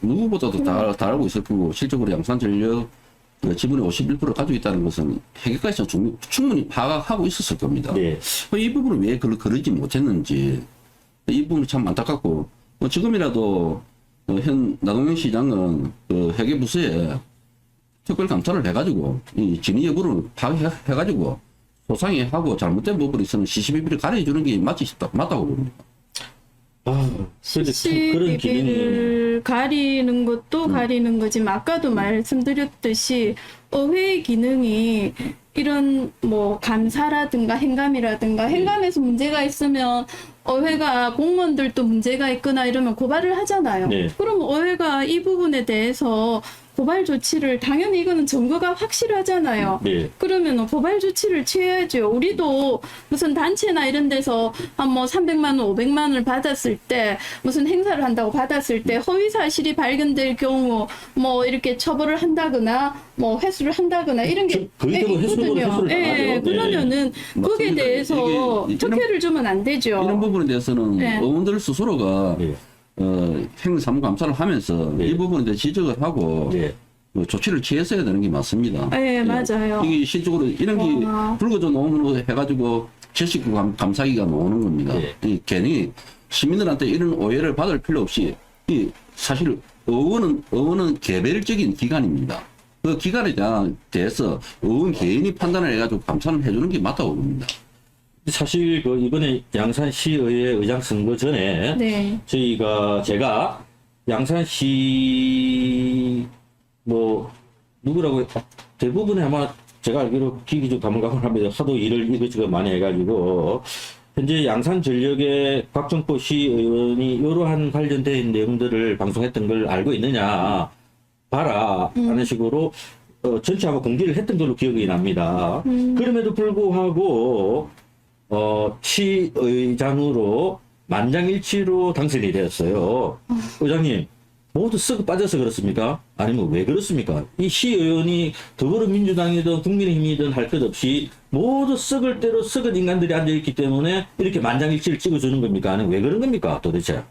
Speaker 4: 누구보다도 다 알고 있을 거고 실적으로 양산전력 지분의 51% 가지고 있다는 것은 회계과에서 충분히 파악하고 있었을 겁니다.
Speaker 2: 네.
Speaker 4: 이 부분을 왜 그러지 못했는지 이 부분이 참 안타깝고 지금이라도 현 나동현 시장은 회계부서에 특별 감찰을 해가지고 이 진위 여부를 파악해가지고 소상히 하고 잘못된 부분이 있으면 시시비비를 가려주는 게 맞다고 봅니다.
Speaker 2: 그런데 참 그런 기능이
Speaker 3: 시시비비를 가리는 것도 가리는 거지만 아까도 말씀드렸듯이 회의 기능이 이런 뭐 감사라든가 행감에서 문제가 있으면 의회가 공무원들도 문제가 있거나 이러면 고발을 하잖아요.
Speaker 2: 네.
Speaker 3: 그럼 의회가 이 부분에 대해서 고발 조치를 당연히 이거는 증거가 확실하잖아요.
Speaker 2: 네.
Speaker 3: 그러면 고발 조치를 취해야죠. 우리도 무슨 단체나 이런 데서 한 뭐 300만 원, 500만 원을 받았을 때 무슨 행사를 한다고 받았을 때 허위 사실이 발견될 경우 뭐 이렇게 처벌을 한다거나 뭐 회수를 한다거나 이런 게
Speaker 2: 거의 대부분 회수를 당하죠. 네.
Speaker 3: 그러면은 거기에
Speaker 4: 맞습니다.
Speaker 3: 대해서
Speaker 4: 이게
Speaker 3: 특혜를 주면 안 되죠.
Speaker 4: 이런 부분에 대해서는
Speaker 3: 네.
Speaker 4: 의원들 스스로가
Speaker 2: 네.
Speaker 4: 행사무감사를 하면서
Speaker 2: 네.
Speaker 4: 이 부분에 대해 지적을 하고
Speaker 2: 네.
Speaker 4: 조치를 취했어야 되는 게 맞습니다.
Speaker 3: 네, 맞아요.
Speaker 4: 이게 실적으로 이런 게
Speaker 3: 와.
Speaker 4: 불거져 놓음으로 해가지고 제식구 감사기가 나오는 겁니다.
Speaker 2: 네.
Speaker 4: 이 괜히 시민들한테 이런 오해를 받을 필요 없이 이 사실 의원은 개별적인 기관입니다. 그 기관에 대해서 의원 개인이 판단을 해가지고 감사를 해주는 게 맞다고 봅니다.
Speaker 2: 사실 그 이번에 양산시의회 의장 선거 전에
Speaker 3: 네.
Speaker 2: 제가 양산시 뭐 누구라고 대부분의 아마 제가 알기로 기기적 가물가물합니다. 하도 일을 이것저것 많이 해가지고 현재 양산전력의 곽정포 시의원이 이러한 관련된 내용들을 방송했던 걸 알고 있느냐 봐라 하는 식으로 전체 아마 공개를 했던 걸로 기억이 납니다. 그럼에도 불구하고 시의장으로 만장일치로 당선이 되었어요. 의장님, 모두 썩어 빠져서 그렇습니까? 아니면 왜 그렇습니까? 이 시의원이 더불어민주당이든 국민의힘이든 할 것 없이 모두 썩을 대로 썩은 인간들이 앉아있기 때문에 이렇게 만장일치를 찍어주는 겁니까? 아니면 왜 그런 겁니까? 도대체?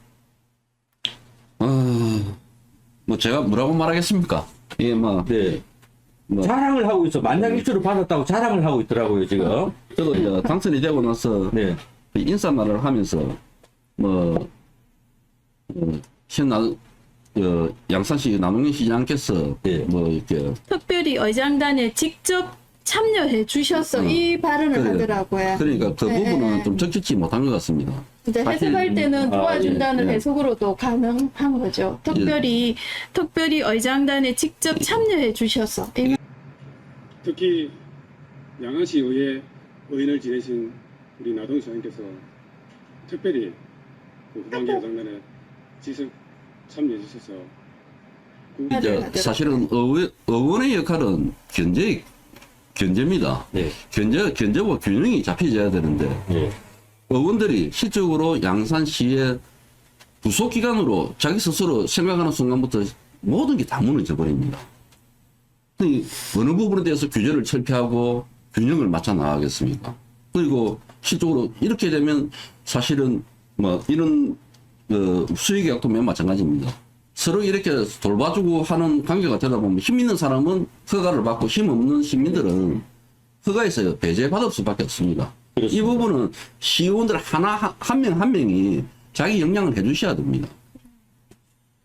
Speaker 4: 뭐 제가 뭐라고 말하겠습니까? 예,
Speaker 2: 네.
Speaker 4: 뭐
Speaker 2: 자랑을 하고 있어. 만장일치로 받았다고 자랑을 하고 있더라고요, 지금.
Speaker 4: 저도 이제 당선이 되고 나서
Speaker 2: 네.
Speaker 4: 그 인사말을 하면서 양산시 남웅현 시장께서
Speaker 2: 네.
Speaker 4: 뭐 이렇게
Speaker 3: 특별히 의장단에 직접 참여해 주셔서 이 발언을
Speaker 4: 그래요.
Speaker 3: 하더라고요.
Speaker 4: 그러니까 그
Speaker 3: 네,
Speaker 4: 부분은
Speaker 3: 네.
Speaker 4: 좀 적절치 못한 것 같습니다.
Speaker 3: 이제
Speaker 4: 사실-
Speaker 3: 해석할 때는 도와준다는
Speaker 4: 예, 예.
Speaker 3: 해석으로도 가능한 거죠. 특별히 의장단에 직접 참여해 주셔서
Speaker 5: 특히 양안시 의회 의원을 지내신 우리 나동 시장님께서 특별히 그 후반기 장단에 지속 참여해 주셔서
Speaker 3: 하더라고요.
Speaker 4: 사실은 의원의 역할은 견제입니다.
Speaker 2: 네.
Speaker 4: 견제와 균형이 잡혀져야 되는데
Speaker 2: 네.
Speaker 4: 의원들이 실적으로 양산시의 부속기관으로 자기 스스로 생각하는 순간부터 모든 게 다 무너져 버립니다. 어느 부분에 대해서 규제를 철폐하고 균형을 맞춰 나가겠습니까? 그리고 실적으로 이렇게 되면 사실은 뭐 이런 수의계약도 맨 마찬가지입니다. 서로 이렇게 돌봐주고 하는 관계가 되다 보면 힘 있는 사람은 허가를 받고 힘 없는 시민들은 허가에서 배제받을 수밖에 없습니다.
Speaker 2: 그렇습니다.
Speaker 4: 이 부분은 시의원들 한 명 한 명이 자기 역량을 해주셔야 됩니다.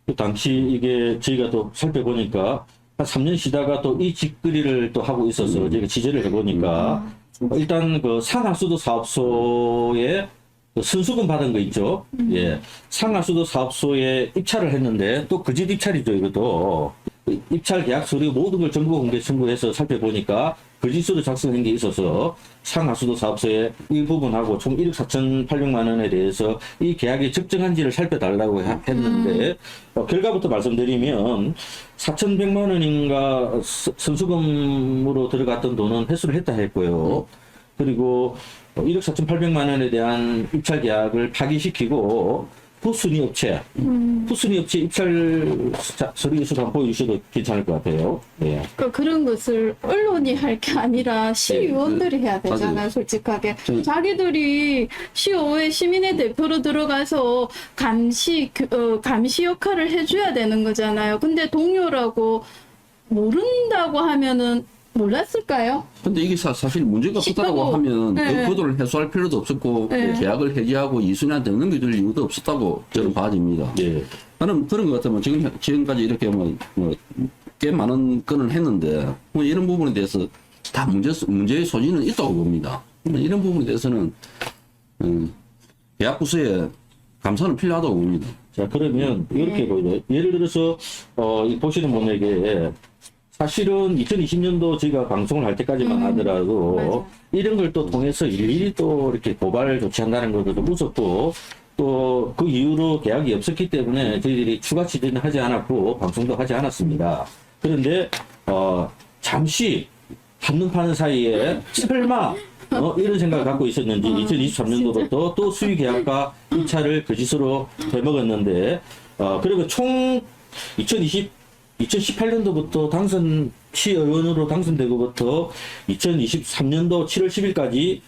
Speaker 2: 그 당시 이게 저희가 또 살펴보니까 한 3년 쉬다가 또 이 직거리를 또 하고 있어서 저희가 취재를 해보니까 일단 그 상하수도 사업소에 그 선수금 받은 거 있죠. 예. 상하수도 사업소에 입찰을 했는데 또 거짓 입찰이죠, 이것도. 입찰 계약 서류 모든 걸 정보 공개 청구해서 살펴보니까 거짓으로 작성한 게 있어서 상하수도 사업소에 이 부분하고 총 1억 4,800만 원에 대해서 이 계약이 적정한지를 살펴달라고 했는데 결과부터 말씀드리면 4,100만 원인가 선수금으로 들어갔던 돈은 회수를 했다 했고요. 그리고 1억 4,800만 원에 대한 입찰 계약을 파기시키고 후순위 업체 입찰 서류에서 한번 보여주셔도 괜찮을 것 같아요. 네.
Speaker 3: 그런 것을 언론이 할 게 아니라 시의원들이 해야 되잖아요,
Speaker 4: 맞아요.
Speaker 3: 솔직하게.
Speaker 4: 저는-
Speaker 3: 자기들이 시의회 시민의 대표로 들어가서 감시 역할을 해줘야 되는 거잖아요. 근데 동료라고 모른다고 하면은 몰랐을까요?
Speaker 4: 근데 이게 사실 문제가 없었다고
Speaker 3: 시카고.
Speaker 4: 하면
Speaker 3: 네.
Speaker 4: 그 구도를 해소할 필요도 없었고
Speaker 3: 네.
Speaker 4: 계약을 해지하고 이순환한테 넘겨줄 이유도 없었다고 저는 봐집니다.
Speaker 2: 예.
Speaker 4: 나는 그런 것 같으면 지금까지 이렇게 꽤 많은 건을 했는데 뭐 이런 부분에 대해서 다 문제의 소지는 있다고 봅니다. 이런 부분에 대해서는 계약 부서에 감사는 필요하다고 봅니다.
Speaker 2: 자, 그러면 이렇게 보이죠. 예를 들어서, 보시는 분에게 사실은 2020년도 저희가 방송을 할 때까지만 하더라도
Speaker 3: 맞아.
Speaker 2: 이런 걸 또 통해서 일일이 또 이렇게 고발 조치한다는 것도 좀 무섭고 또 그 이후로 계약이 없었기 때문에 저희들이 추가 취재는 하지 않았고 방송도 하지 않았습니다. 그런데 잠시 한눈 파는 사이에 설마 이런 생각을 갖고 있었는지 2023년도부터 또 수의 계약과 입찰을 거짓으로 되먹었는데 그리고 총 2018년도부터 시의원으로 당선되고부터 2023년도 7월 10일까지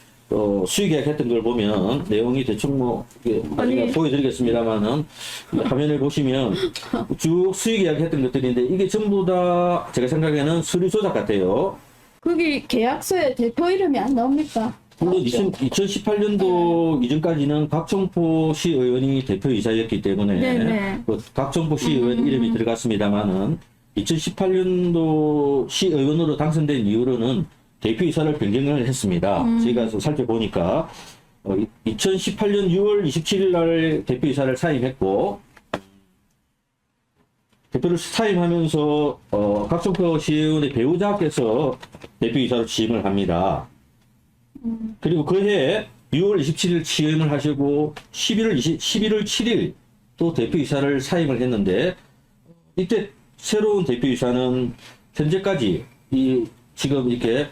Speaker 2: 수의 계약했던 걸 보면 내용이 대충 나중에 보여드리겠습니다만은 화면을 보시면 쭉 수의 계약했던 것들인데 이게 전부 다 제가 생각에는 서류 조작 같아요.
Speaker 3: 거기 계약서에 대표 이름이 안 나옵니까?
Speaker 2: 물론 2018년도 이전까지는 각청포 시의원이 대표이사였기 때문에
Speaker 3: 네네.
Speaker 2: 그 각청포 시의원 이름이 들어갔습니다만은 2018년도 시의원으로 당선된 이후로는 대표이사를 변경을 했습니다. 저희가 좀 살펴보니까 2018년 6월 27일 날 대표이사를 사임했고 대표를 사임하면서 각종표 시의원의 배우자께서 대표이사로 취임을 합니다. 그리고 그해 6월 27일 취임을 하시고 11월 7일 또 대표이사를 사임을 했는데 이때 새로운 대표이사는 현재까지 지금 이렇게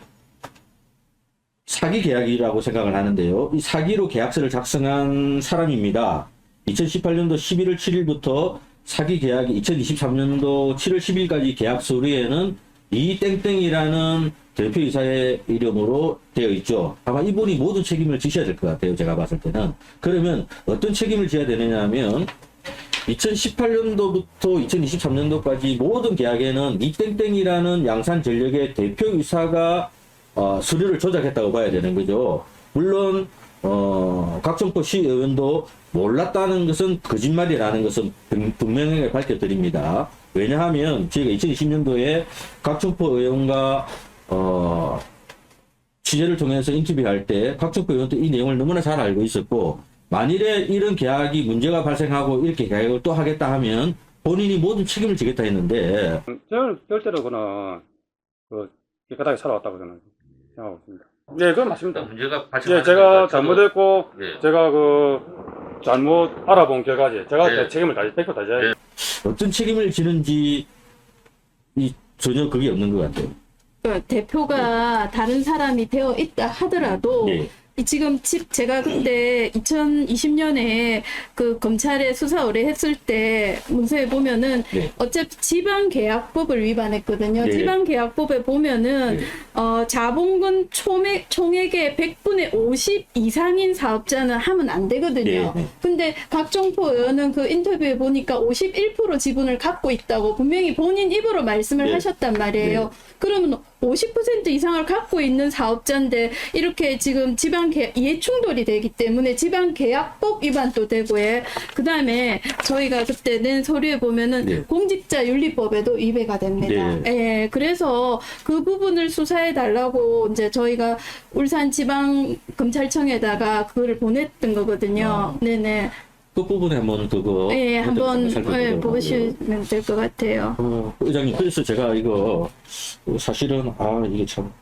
Speaker 2: 사기 계약이라고 생각을 하는데요. 이 사기로 계약서를 작성한 사람입니다. 2018년도 11월 7일부터 사기 계약이 2023년도 7월 10일까지 계약 서류에는 이땡땡이라는 대표이사의 이름으로 되어 있죠. 아마 이분이 모든 책임을 지셔야 될 것 같아요. 제가 봤을 때는. 그러면 어떤 책임을 져야 되느냐 하면 2018년도부터 2023년도까지 모든 계약에는 이땡땡이라는 양산전력의 대표이사가 서류를 조작했다고 봐야 되는 거죠. 물론 각종포 시의원도 몰랐다는 것은 거짓말이라는 것은 분명하게 밝혀드립니다. 왜냐하면 저희가 2020년도에 각종포 의원과 취재를 통해서 인터뷰할 때 각종포 의원도 이 내용을 너무나 잘 알고 있었고 만일에 이런 계약이 문제가 발생하고 이렇게 계약을 또 하겠다 하면 본인이 모든 책임을 지겠다 했는데
Speaker 5: 저는 절대로 그는 깨끗하게 살아왔다고 저는 생각하고 있습니다. 네, 그건 맞습니다.
Speaker 2: 문제가
Speaker 5: 예, 제가 잘못했고
Speaker 2: 예.
Speaker 5: 제가 잘못 알아본 결과지. 제가
Speaker 2: 예.
Speaker 5: 책임을 다 100% 다져야죠.
Speaker 2: 어떤 책임을 지는지 전혀 그게 없는 것 같아요.
Speaker 3: 그 대표가 다른 사람이 되어 있다 하더라도
Speaker 2: 예.
Speaker 3: 지금 제가 그때 2020년에 그 검찰에 수사 의뢰했을 때 문서에 보면은
Speaker 2: 네.
Speaker 3: 어차피 지방계약법을 위반했거든요.
Speaker 2: 네.
Speaker 3: 지방계약법에 보면은
Speaker 2: 네.
Speaker 3: 자본금 총액의 100분의 50 이상인 사업자는 하면 안 되거든요.
Speaker 2: 네.
Speaker 3: 근데 각종포 의원은 그 인터뷰에 보니까 51% 지분을 갖고 있다고 분명히 본인 입으로 말씀을
Speaker 2: 네.
Speaker 3: 하셨단 말이에요.
Speaker 2: 네.
Speaker 3: 그러면 50% 이상을 갖고 있는 사업자인데 이렇게 지금 이해충돌이 되기 때문에 지방계약법 위반도 되고요. 그 다음에 저희가 그때 낸 서류에 보면은
Speaker 2: 네.
Speaker 3: 공직자윤리법에도 위배가 됩니다.
Speaker 2: 네.
Speaker 3: 예, 그래서 그 부분을 수사해 달라고 이제 저희가 울산지방검찰청에다가 그거를 보냈던 거거든요. 네네.
Speaker 2: 그 부분에 한번 그거
Speaker 3: 예, 한번
Speaker 2: 살펴보도록
Speaker 3: 보시면 될 것 같아요.
Speaker 2: 의장님, 그래서 제가 이거 사실은 이게 참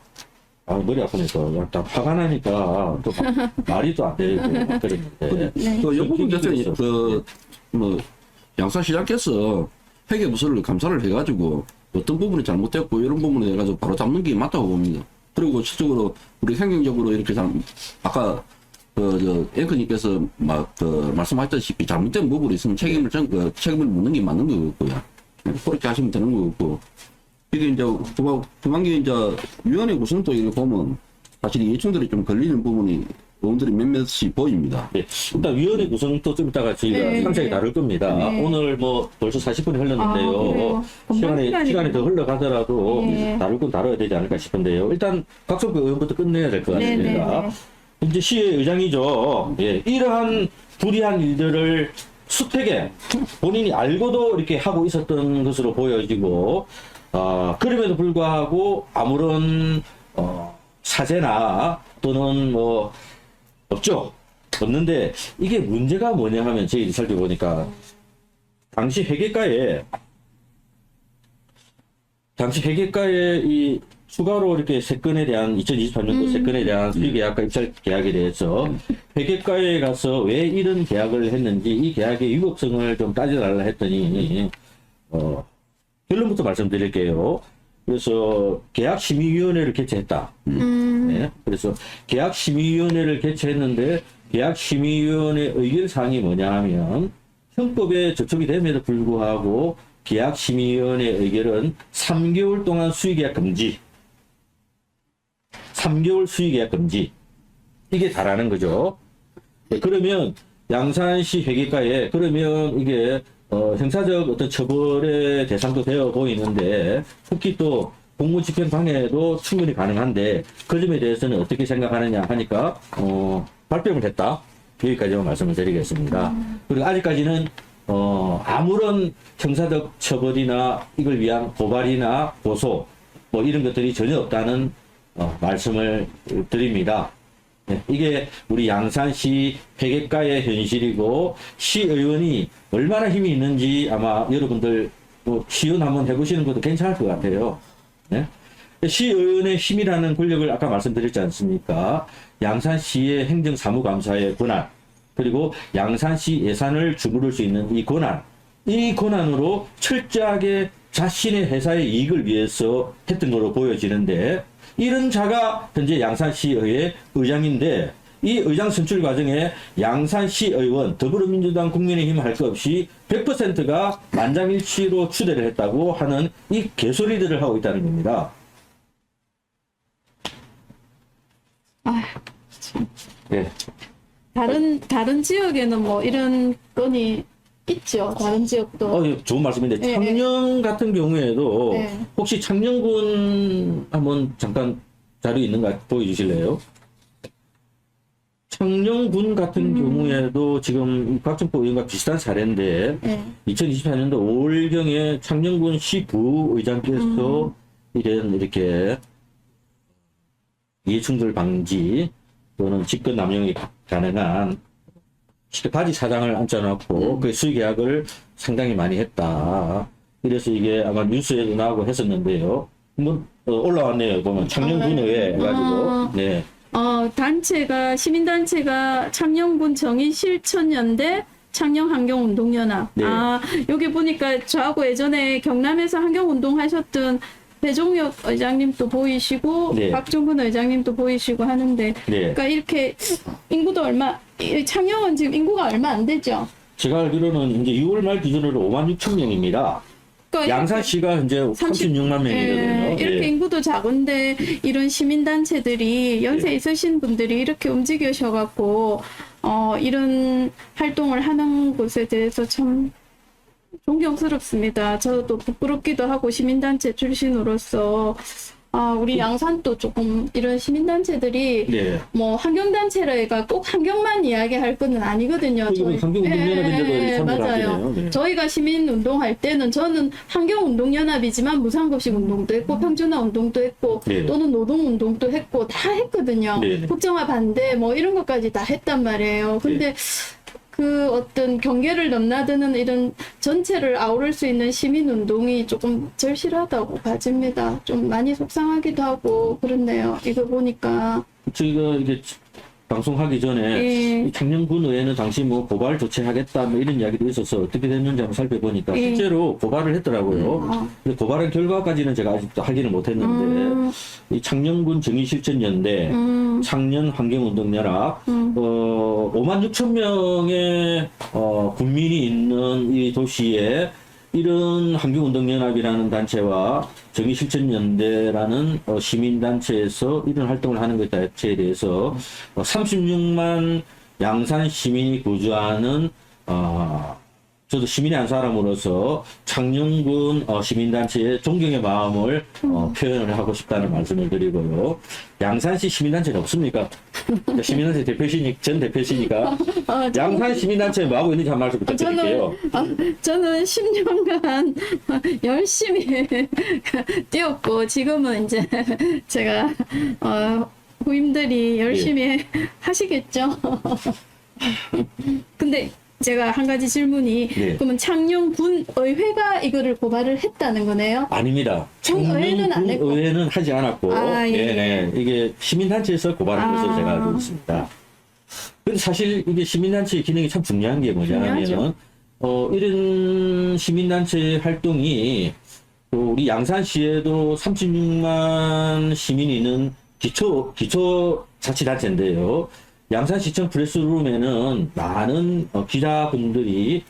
Speaker 2: 머리 아프니까 약간 화가 나니까 또 말이 또 안 되고 그랬는데
Speaker 3: 네.
Speaker 4: 그 영국 대통령이 양산시장께서 회계부서를 감사를 해가지고 어떤 부분이 잘못됐고 이런 부분에 대해서 바로 잡는 게 맞다고 봅니다. 그리고 실적으로 우리 행정적으로 이렇게 아까 앵커님께서 말씀하셨다시피 잘못된 부분이 있으면 책임을 묻는 게 맞는 거고요. 그렇게 하시면 되는 거고. 이게 이제 조만간 이제 위원회 구성도 이렇게 보면 사실 이해충돌이 좀 걸리는 부분이 의원들이 몇몇이 보입니다.
Speaker 2: 네, 일단 위원회 구성도 좀 이따가 저희가
Speaker 3: 네.
Speaker 2: 상세히 다룰 겁니다.
Speaker 3: 네.
Speaker 2: 오늘 벌써 40분이 흘렀는데요.
Speaker 3: 그래요?
Speaker 2: 시간이 더 흘러가더라도
Speaker 3: 네.
Speaker 2: 다룰 건 다뤄야 되지 않을까 싶은데요. 일단 각종 의원부터 끝내야 될 것
Speaker 3: 네,
Speaker 2: 같습니다.
Speaker 3: 네, 네.
Speaker 2: 이제 시의 의장이죠. 예, 이러한 불이한 일들을 수택에 본인이 알고도 이렇게 하고 있었던 것으로 보여지고, 그럼에도 불구하고 아무런 사죄나 또는 없는데 이게 문제가 뭐냐 하면 저희들이 살펴보니까 당시 회계가에 이 추가로 이렇게 세 건에 대한 2023년도 세 건에 대한 수의 계약과 입찰 계약에 대해서 회계가에 가서 왜 이런 계약을 했는지 이 계약의 위법성을 좀 따져달라 했더니 결론부터 말씀드릴게요. 그래서 계약심의위원회를 개최했다. 네. 그래서 계약심의위원회를 개최했는데 계약심의위원회 의결사항이 뭐냐 하면 형법에 저촉이 됨에도 불구하고 계약심의위원회 의결은 3개월 동안 수의계약 금지. 3개월 수의계약 금지. 이게 다라는 거죠. 네, 그러면 양산시 회계과에 그러면 이게 형사적 어떤 처벌의 대상도 되어 보이는데 특히 또 공무집행 방해도 충분히 가능한데 그 점에 대해서는 어떻게 생각하느냐 하니까 발표를 했다. 여기까지만 말씀을 드리겠습니다. 그리고 아직까지는 아무런 형사적 처벌이나 이걸 위한 고발이나 고소 뭐 이런 것들이 전혀 없다는 말씀을 드립니다. 네, 이게 우리 양산시 회계과의 현실이고 시의원이 얼마나 힘이 있는지 아마 여러분들 뭐 시의원 한번 해보시는 것도 괜찮을 것 같아요. 네? 시의원의 힘이라는 권력을 아까 말씀드렸지 않습니까? 양산시의 행정사무감사의 권한 그리고 양산시 예산을 주무를 수 있는 이 권한으로 철저하게 자신의 회사의 이익을 위해서 했던 것으로 보여지는데 이런 자가 현재 양산시의회 의장인데 이 의장 선출 과정에 양산시의원 더불어민주당 국민의힘 할 것 없이 100%가 만장일치로 추대를 했다고 하는 이 개소리들을 하고 있다는 겁니다.
Speaker 3: 아,
Speaker 2: 네.
Speaker 3: 다른 지역에는 뭐 이런 건이 있죠. 다른 지역도.
Speaker 2: 예, 좋은 말씀인데
Speaker 3: 네,
Speaker 2: 창녕 같은 경우에도
Speaker 3: 네.
Speaker 2: 혹시 창녕군 한번 잠깐 자료 있는가 보여주실래요? 창녕군 같은 경우에도 지금 박정포 의원과 비슷한 사례인데
Speaker 3: 네.
Speaker 2: 2024년도 5월경에 창녕군 시부의장께서 이렇게 이해충돌 방지 또는 직권 남용이 가능한 바지 사장을 앉혀놓고 그 수의계약을 상당히 많이 했다. 그래서 이게 아마 뉴스에도 나오고 했었는데요. 한번 올라왔네요. 보면 창녕군의회 해가지고 네.
Speaker 3: 시민단체가 창녕군 정의실천연대 창녕환경운동연합.
Speaker 2: 네.
Speaker 3: 여기 보니까 저하고 예전에 경남에서 환경운동 하셨던 배종혁 의장님도 보이시고,
Speaker 2: 네.
Speaker 3: 박종근 의장님도 보이시고 하는데,
Speaker 2: 네.
Speaker 3: 그러니까 이렇게 인구도 창녕은 지금 인구가 얼마 안 되죠.
Speaker 2: 제가 알기로는 이제 6월 말 기준으로 56,000명입니다.
Speaker 3: 그러니까
Speaker 2: 양산시가 현재 36만 명이거든요.
Speaker 3: 이렇게
Speaker 2: 예.
Speaker 3: 인구도 작은데 이런 시민단체들이 연세
Speaker 2: 네.
Speaker 3: 있으신 분들이 이렇게 움직이셔갖고 이런 활동을 하는 것에 대해서 참 존경스럽습니다. 저도 부끄럽기도 하고 시민단체 출신으로서 우리 양산도 조금 이런 시민단체들이
Speaker 2: 네.
Speaker 3: 뭐 환경단체라가 꼭 환경만 이야기할 건 아니거든요.
Speaker 2: 지금 환경운동연합인데도 참여를
Speaker 3: 맞아요.
Speaker 2: 하시네요. 네.
Speaker 3: 저희가 시민운동할 때는 저는 환경운동연합이지만 무상급식 운동도 했고 평준화 운동도 했고
Speaker 2: 네.
Speaker 3: 또는 노동운동도 했고 다 했거든요.
Speaker 2: 네.
Speaker 3: 국정화 반대 뭐 이런 것까지 다 했단 말이에요. 근데 그 어떤 경계를 넘나드는 이런 전체를 아우를 수 있는 시민운동이 조금 절실하다고 봐집니다. 좀 많이 속상하기도 하고 그렇네요. 이거 보니까.
Speaker 2: 저희가 이게 방송하기 전에
Speaker 3: 예.
Speaker 2: 이 창녕군 의회는 당시 뭐 고발 조치하겠다 뭐 이런 이야기도 있어서 어떻게 됐는지 한번 살펴보니까
Speaker 3: 예.
Speaker 2: 실제로 고발을 했더라고요. 근데 고발한 결과까지는 제가 아직도 확인을 못했는데 이 창녕군 정의실천연대 창녕환경운동연합 56,000명의 군민이 있는 이 도시에 이런 환경운동연합이라는 단체와 정의실천연대라는 시민단체에서 이런 활동을 하는 것 자체에 대해서 36만 양산 시민이 거주하는 저도 시민의 한 사람으로서 창녕군 시민단체의 존경의 마음을 표현을 하고 싶다는 말씀을 드리고요. 양산시 시민단체는 없습니까? 시민단체 전 대표시니까 양산 시민단체 뭐 하고 있는지 한 말씀 부탁드릴게요.
Speaker 3: 저는 10년간 열심히 뛰었고 지금은 이제 제가 후임들이 열심히 하시겠죠. 근데 제가 한 가지 질문이
Speaker 2: 네.
Speaker 3: 그러면 창녕군 의회가 이거를 고발을 했다는 거네요?
Speaker 2: 아닙니다.
Speaker 3: 의회는 안
Speaker 2: 창녕군
Speaker 3: 했고.
Speaker 2: 의회는 하지 않았고
Speaker 3: 예.
Speaker 2: 네. 이게 시민단체에서 고발한 것으로 제가 알고 있습니다. 근데 사실 이게 시민단체의 기능이 참 중요한 게 뭐냐면
Speaker 3: 중요하죠.
Speaker 2: 이런 시민단체 활동이 또 우리 양산시에도 36만 시민이 있는 기초자치단체인데요. 양산시청 프레스룸에는 많은 기자분들이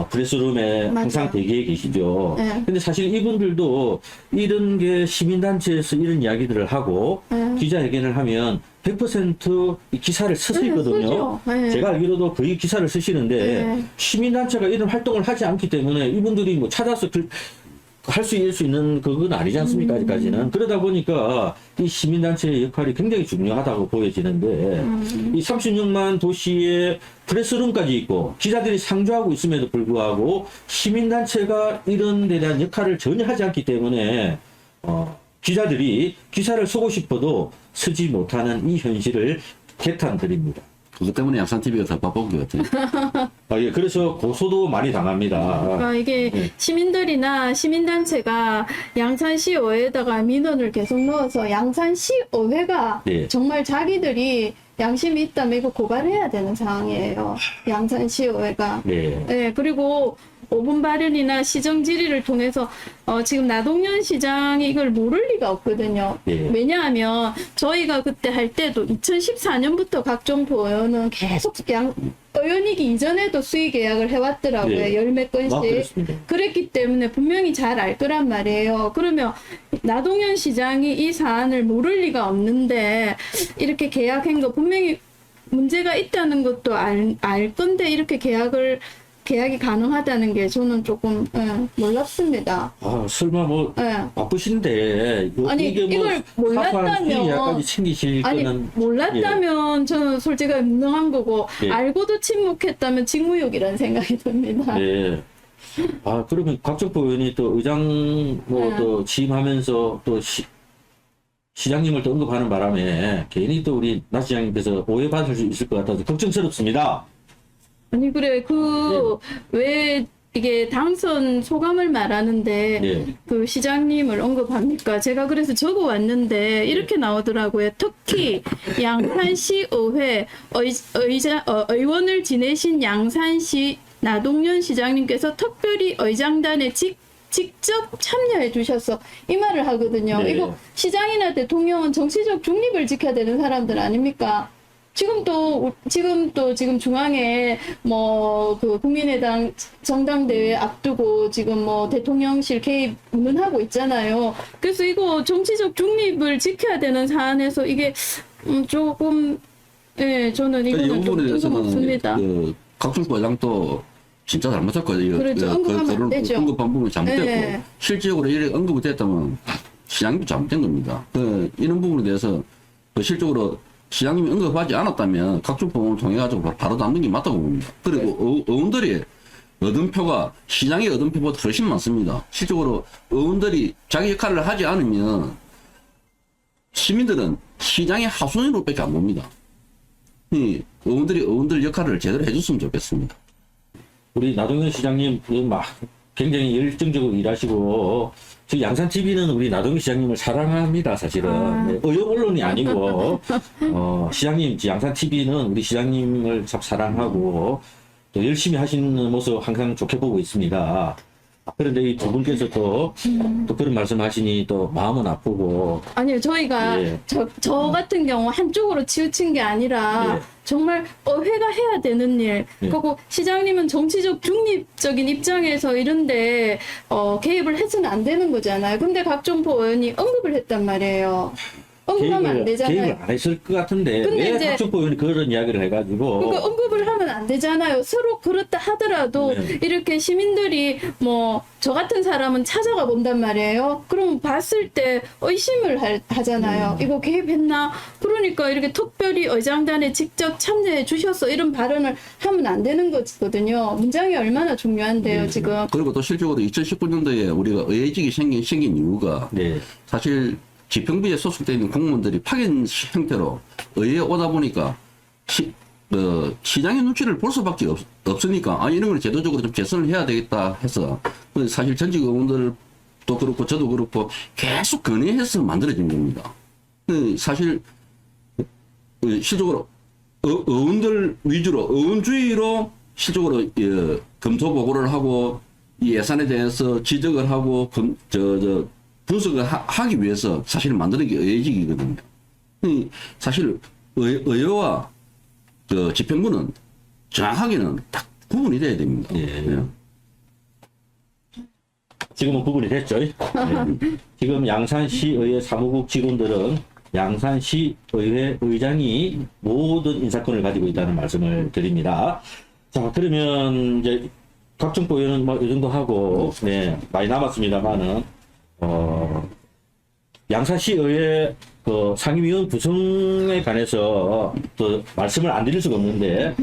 Speaker 2: 프레스룸에
Speaker 3: 맞아요.
Speaker 2: 항상 대기해 계시죠.
Speaker 3: 네.
Speaker 2: 근데 사실 이분들도 이런 게 시민단체에서 이런 이야기들을 하고
Speaker 3: 네.
Speaker 2: 기자회견을 하면 100% 이 기사를 쓰시거든요.
Speaker 3: 쓰죠. 네.
Speaker 2: 제가 알기로도 거의 기사를 쓰시는데
Speaker 3: 네.
Speaker 2: 시민단체가 이런 활동을 하지 않기 때문에 이분들이 뭐 찾아서 할 수 있는 그건 아니지 않습니까? 아직까지는. 그러다 보니까 이 시민단체의 역할이 굉장히 중요하다고 보여지는데 이 36만 도시에 프레스룸까지 있고 기자들이 상주하고 있음에도 불구하고 시민단체가 이런 데 대한 역할을 전혀 하지 않기 때문에 기자들이 기사를 쓰고 싶어도 쓰지 못하는 이 현실을 개탄드립니다.
Speaker 4: 그것 때문에 양산TV가 더 바쁜 것 같아요.
Speaker 2: 예, 그래서 고소도 많이 당합니다.
Speaker 3: 그러니까 이게
Speaker 2: 네.
Speaker 3: 시민들이나 시민단체가 양산시의회에다가 민원을 계속 넣어서 양산시의회가
Speaker 2: 네.
Speaker 3: 정말 자기들이 양심이 있다면 이거 고발해야 되는 상황이에요. 양산시의회가.
Speaker 2: 네.
Speaker 3: 네, 그리고 5분 발언이나 시정 질의를 통해서 지금 나동현 시장이 이걸 모를 리가 없거든요.
Speaker 2: 네.
Speaker 3: 왜냐하면 저희가 그때 할 때도 2014년부터 각종포 의원은 계속 의원이기 이전에도 수의 계약을 해왔더라고요.
Speaker 2: 네.
Speaker 3: 열 몇 건씩.
Speaker 2: 그렇습니다.
Speaker 3: 그랬기 때문에 분명히 잘 알 거란 말이에요. 그러면 나동현 시장이 이 사안을 모를 리가 없는데 이렇게 계약한 거 분명히 문제가 있다는 것도 알 건데 이렇게 계약이 가능하다는 게 저는 조금 놀랍습니다.
Speaker 2: 아, 설마 뭐
Speaker 3: 예.
Speaker 2: 바쁘신데
Speaker 3: 아니,
Speaker 2: 이게 뭐
Speaker 3: 이걸 몰랐다면-
Speaker 2: 사소한 수의야까지 챙기실
Speaker 3: 아니
Speaker 2: 거는
Speaker 3: 몰랐다면 저는 솔직히 무능한 거고
Speaker 2: 예.
Speaker 3: 알고도 침묵했다면 직무유기라는 생각이 듭니다.
Speaker 2: 네. 아, 그러면 곽정포 의원이 또 의장
Speaker 3: 네.
Speaker 2: 또 취임하면서 또 시장님을 또 언급하는 바람에 괜히 또 우리 나 시장님께서 오해받을 수 있을 것 같아서 걱정스럽습니다.
Speaker 3: 아니 그래 왜 이게 당선 소감을 말하는데
Speaker 2: 네.
Speaker 3: 그 시장님을 언급합니까? 제가 그래서 적어 왔는데 이렇게 나오더라고요. 특히 양산시 의회 의원을 지내신 양산시 나동현 시장님께서 특별히 의장단에 직접 참여해 주셔서 이 말을 하거든요.
Speaker 2: 네.
Speaker 3: 이거 시장이나 대통령은 정치적 중립을 지켜야 되는 사람들 아닙니까? 지금 중앙에 뭐 그 국민의당 정당대회 앞두고 지금 뭐 대통령실 개입 운운하고 있잖아요. 그래서 이거 정치적 중립을 지켜야 되는 사안에서 이게 조금 저는
Speaker 4: 이
Speaker 3: 이거는 좀
Speaker 4: 부분에
Speaker 3: 뜬금없습니다.
Speaker 4: 대해서는 각종 과장도 진짜 잘못했거든요.
Speaker 3: 그렇죠. 언급하면 안 되죠.
Speaker 4: 언급한 부분이 잘못됐고
Speaker 3: 네.
Speaker 4: 실질적으로 이렇게 언급이 됐다면 시장님도 잘못된 겁니다. 이런 부분에 대해서 실적으로 시장님이 언급하지 않았다면 각종 부분을 통해 가지고 바로 담는 게 맞다고 봅니다. 그리고 의원들이 얻은 표가 시장이 얻은 표보다 훨씬 많습니다. 실적으로 의원들이 자기 역할을 하지 않으면 시민들은 시장의 하수인으로밖에 안 봅니다. 이 의원들이 의원들 역할을 제대로 해줬으면 좋겠습니다.
Speaker 2: 우리 나동현 시장님 굉장히 열정적으로 일하시고 저 양산TV는 우리 나동현 시장님을 사랑합니다. 사실은 네, 의용 언론이 아니고 시장님 양산TV는 우리 시장님을 참 사랑하고 또 열심히 하시는 모습 항상 좋게 보고 있습니다. 그런데 이 두 분께서 또 그런 말씀하시니 또 마음은 아프고
Speaker 3: 아니요, 저희가
Speaker 2: 예.
Speaker 3: 저 같은 경우 한쪽으로 치우친 게 아니라
Speaker 2: 예.
Speaker 3: 정말 회가 해야 되는 일.
Speaker 2: 예.
Speaker 3: 그리고 시장님은 정치적 중립적인 입장에서 이런데 개입을 해서는 안 되는 거잖아요. 근데 각종포 의원이 언급을 했단 말이에요. 언급하면 안 되잖아요.
Speaker 2: 개입을 안 했을 것 같은데
Speaker 3: 근데
Speaker 2: 왜
Speaker 3: 이제-
Speaker 2: 박정포 의원이 그런 이야기를 해가지고
Speaker 3: 그러니까 언급을 하면 안 되잖아요. 서로 그렇다 하더라도
Speaker 2: 네.
Speaker 3: 이렇게 시민들이 뭐 저 같은 사람은 찾아가 본단 말이에요. 그럼 봤을 때 의심을 하잖아요. 이거 개입했나? 그러니까 이렇게 특별히 의장단에 직접 참여해 주셔서 이런 발언을 하면 안 되는 거거든요. 문장이 얼마나 중요한데요, 지금.
Speaker 4: 그리고 또 실적으로 2019년도에 우리가 의회직이 생긴 이유가
Speaker 2: 네.
Speaker 4: 사실 지평부에 소속되어 있는 공무원들이 파견 형태로 의회에 오다 보니까 시장의 눈치를 볼 수밖에 없으니까 이런 걸 제도적으로 좀 개선을 해야 되겠다 해서 사실 전직 의원들도 그렇고 저도 그렇고 계속 건의해서 만들어진 겁니다. 사실 실적으로 의원들 위주로 의원주의로 실적으로 검토 보고를 하고 이 예산에 대해서 지적을 하고 분석을 하기 위해서 사실 만드는 게 의회직이거든요. 사실 의회와 집행부는 정확하게는 딱 구분이 돼야 됩니다.
Speaker 2: 예. 지금은 구분이 됐죠. 네. 지금 양산시의회 사무국 직원들은 양산시의회 의장이 모든 인사권을 가지고 있다는 말씀을 드립니다. 자, 그러면 이제 각종 보유는 뭐 이 정도 하고, 네, 많이 남았습니다만은, 양산시의회 그 상임위원 구성에 관해서 또 말씀을 안 드릴 수가 없는데,